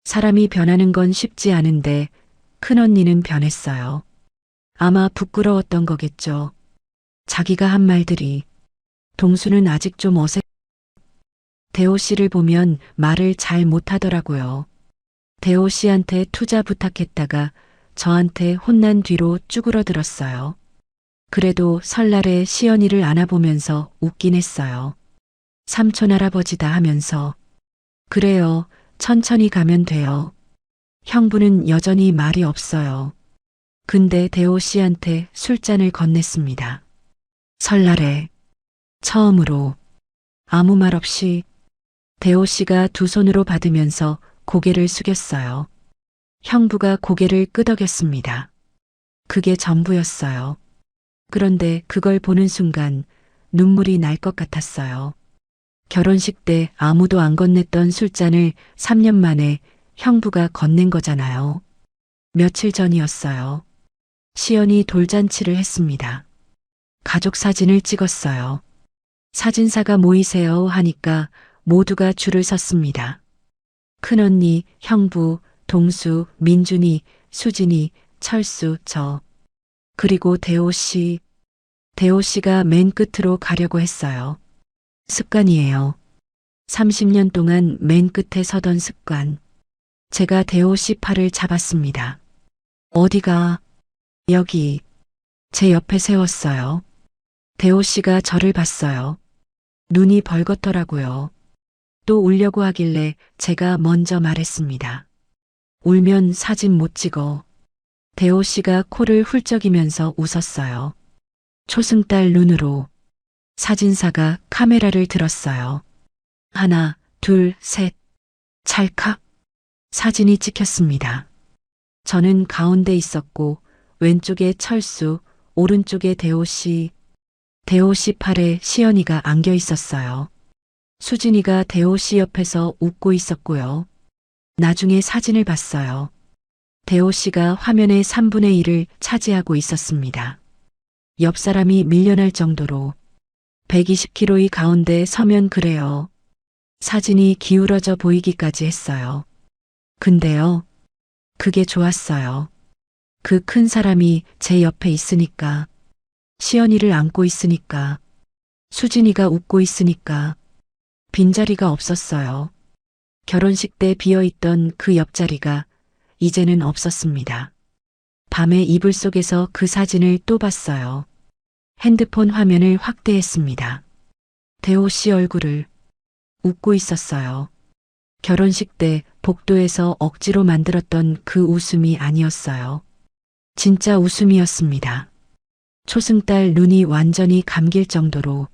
사람이 변하는 건 쉽지 않은데 큰언니는 변했어요. 아마 부끄러웠던 거겠죠. 자기가 한 말들이. 동수는 아직 좀 어색. 대호 씨를 보면 말을 잘 못하더라고요. 대호 씨한테 투자 부탁했다가 저한테 혼난 뒤로 쭈그러들었어요. 그래도 설날에 시연이를 안아보면서 웃긴 했어요. 삼촌 할아버지다 하면서. 그래요, 천천히 가면 돼요. 형부는 여전히 말이 없어요. 근데 대호 씨한테 술잔을 건넸습니다. 설날에 처음으로 아무 말 없이. 대호 씨가 두 손으로 받으면서 고개를 숙였어요. 형부가 고개를 끄덕였습니다. 그게 전부였어요. 그런데 그걸 보는 순간 눈물이 날 것 같았어요. 결혼식 때 아무도 안 건넸던 술잔을 3년 만에 형부가 건넨 거잖아요. 며칠 전이었어요. 시연이 돌잔치를 했습니다. 가족 사진을 찍었어요. 사진사가 모이세요 하니까 모두가 줄을 섰습니다. 큰언니, 형부, 동수, 민준이, 수진이, 철수, 저. 그리고 대호 씨. 대호 씨가 맨 끝으로 가려고 했어요. 습관이에요. 30년 동안 맨 끝에 서던 습관. 제가 대호 씨 팔을 잡았습니다. 어디가? 여기. 제 옆에 세웠어요. 대호 씨가 저를 봤어요. 눈이 벌겋더라고요. 또 울려고 하길래 제가 먼저 말했습니다. 울면 사진 못 찍어. 대호 씨가 코를 훌쩍이면서 웃었어요. 초승달 눈으로. 사진사가 카메라를 들었어요. 하나, 둘, 셋. 찰칵. 사진이 찍혔습니다. 저는 가운데 있었고 왼쪽에 철수, 오른쪽에 대호 씨. 대호 씨 팔에 시연이가 안겨 있었어요. 수진이가 대호 씨 옆에서 웃고 있었고요. 나중에 사진을 봤어요. 대호 씨가 화면의 3분의 1을 차지하고 있었습니다. 옆 사람이 밀려날 정도로 120kg의 가운데 서면 그래요. 사진이 기울어져 보이기까지 했어요. 근데요, 그게 좋았어요. 그 큰 사람이 제 옆에 있으니까, 시연이를 안고 있으니까, 수진이가 웃고 있으니까, 빈자리가 없었어요. 결혼식 때 비어있던 그 옆자리가 이제는 없었습니다. 밤에 이불 속에서 그 사진을 또 봤어요. 핸드폰 화면을 확대했습니다. 대호 씨 얼굴을 웃고 있었어요. 결혼식 때 복도에서 억지로 만들었던 그 웃음이 아니었어요. 진짜 웃음이었습니다. 초승달 눈이 완전히 감길 정도로.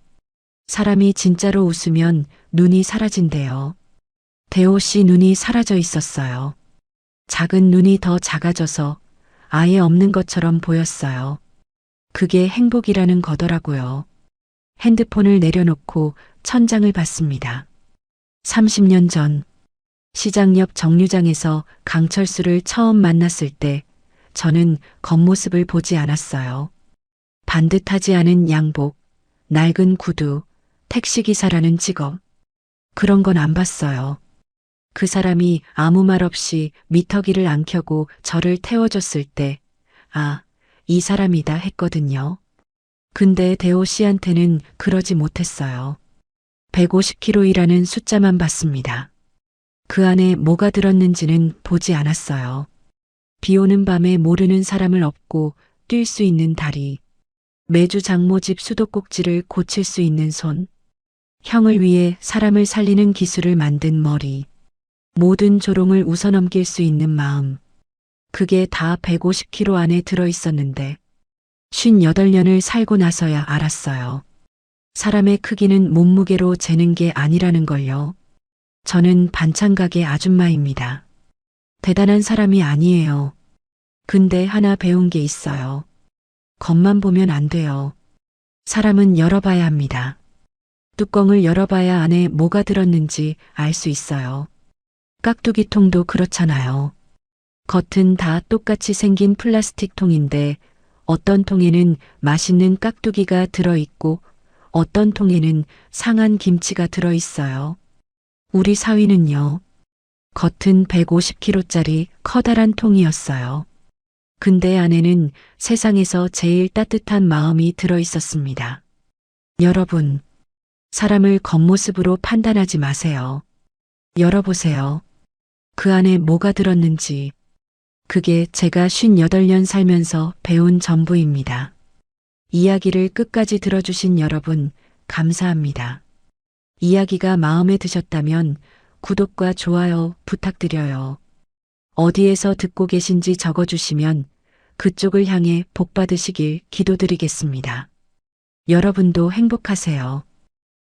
사람이 진짜로 웃으면 눈이 사라진대요. 대호 씨 눈이 사라져 있었어요. 작은 눈이 더 작아져서 아예 없는 것처럼 보였어요. 그게 행복이라는 거더라고요. 핸드폰을 내려놓고 천장을 봤습니다. 30년 전 시장 옆 정류장에서 강철수를 처음 만났을 때 저는 겉모습을 보지 않았어요. 반듯하지 않은 양복, 낡은 구두, 택시기사라는 직업. 그런 건 안 봤어요. 그 사람이 아무 말 없이 미터기를 안 켜고 저를 태워줬을 때, 아, 이 사람이다 했거든요. 근데 대호 씨한테는 그러지 못했어요. 150kg이라는 숫자만 봤습니다. 그 안에 뭐가 들었는지는 보지 않았어요. 비 오는 밤에 모르는 사람을 업고 뛸 수 있는 다리, 매주 장모집 수도꼭지를 고칠 수 있는 손, 형을 위해 사람을 살리는 기술을 만든 머리, 모든 조롱을 웃어넘길 수 있는 마음. 그게 다 150kg 안에 들어있었는데 58년을 살고 나서야 알았어요. 사람의 크기는 몸무게로 재는 게 아니라는 걸요. 저는 반찬가게 아줌마입니다. 대단한 사람이 아니에요. 근데 하나 배운 게 있어요. 겉만 보면 안 돼요. 사람은 열어봐야 합니다. 뚜껑을 열어봐야 안에 뭐가 들었는지 알 수 있어요. 깍두기 통도 그렇잖아요. 겉은 다 똑같이 생긴 플라스틱 통인데 어떤 통에는 맛있는 깍두기가 들어있고 어떤 통에는 상한 김치가 들어있어요. 우리 사위는요. 겉은 150kg짜리 커다란 통이었어요. 근데 안에는 세상에서 제일 따뜻한 마음이 들어있었습니다. 여러분, 사람을 겉모습으로 판단하지 마세요. 열어보세요. 그 안에 뭐가 들었는지. 그게 제가 58년 살면서 배운 전부입니다. 이야기를 끝까지 들어주신 여러분, 감사합니다. 이야기가 마음에 드셨다면 구독과 좋아요 부탁드려요. 어디에서 듣고 계신지 적어주시면 그쪽을 향해 복 받으시길 기도드리겠습니다. 여러분도 행복하세요.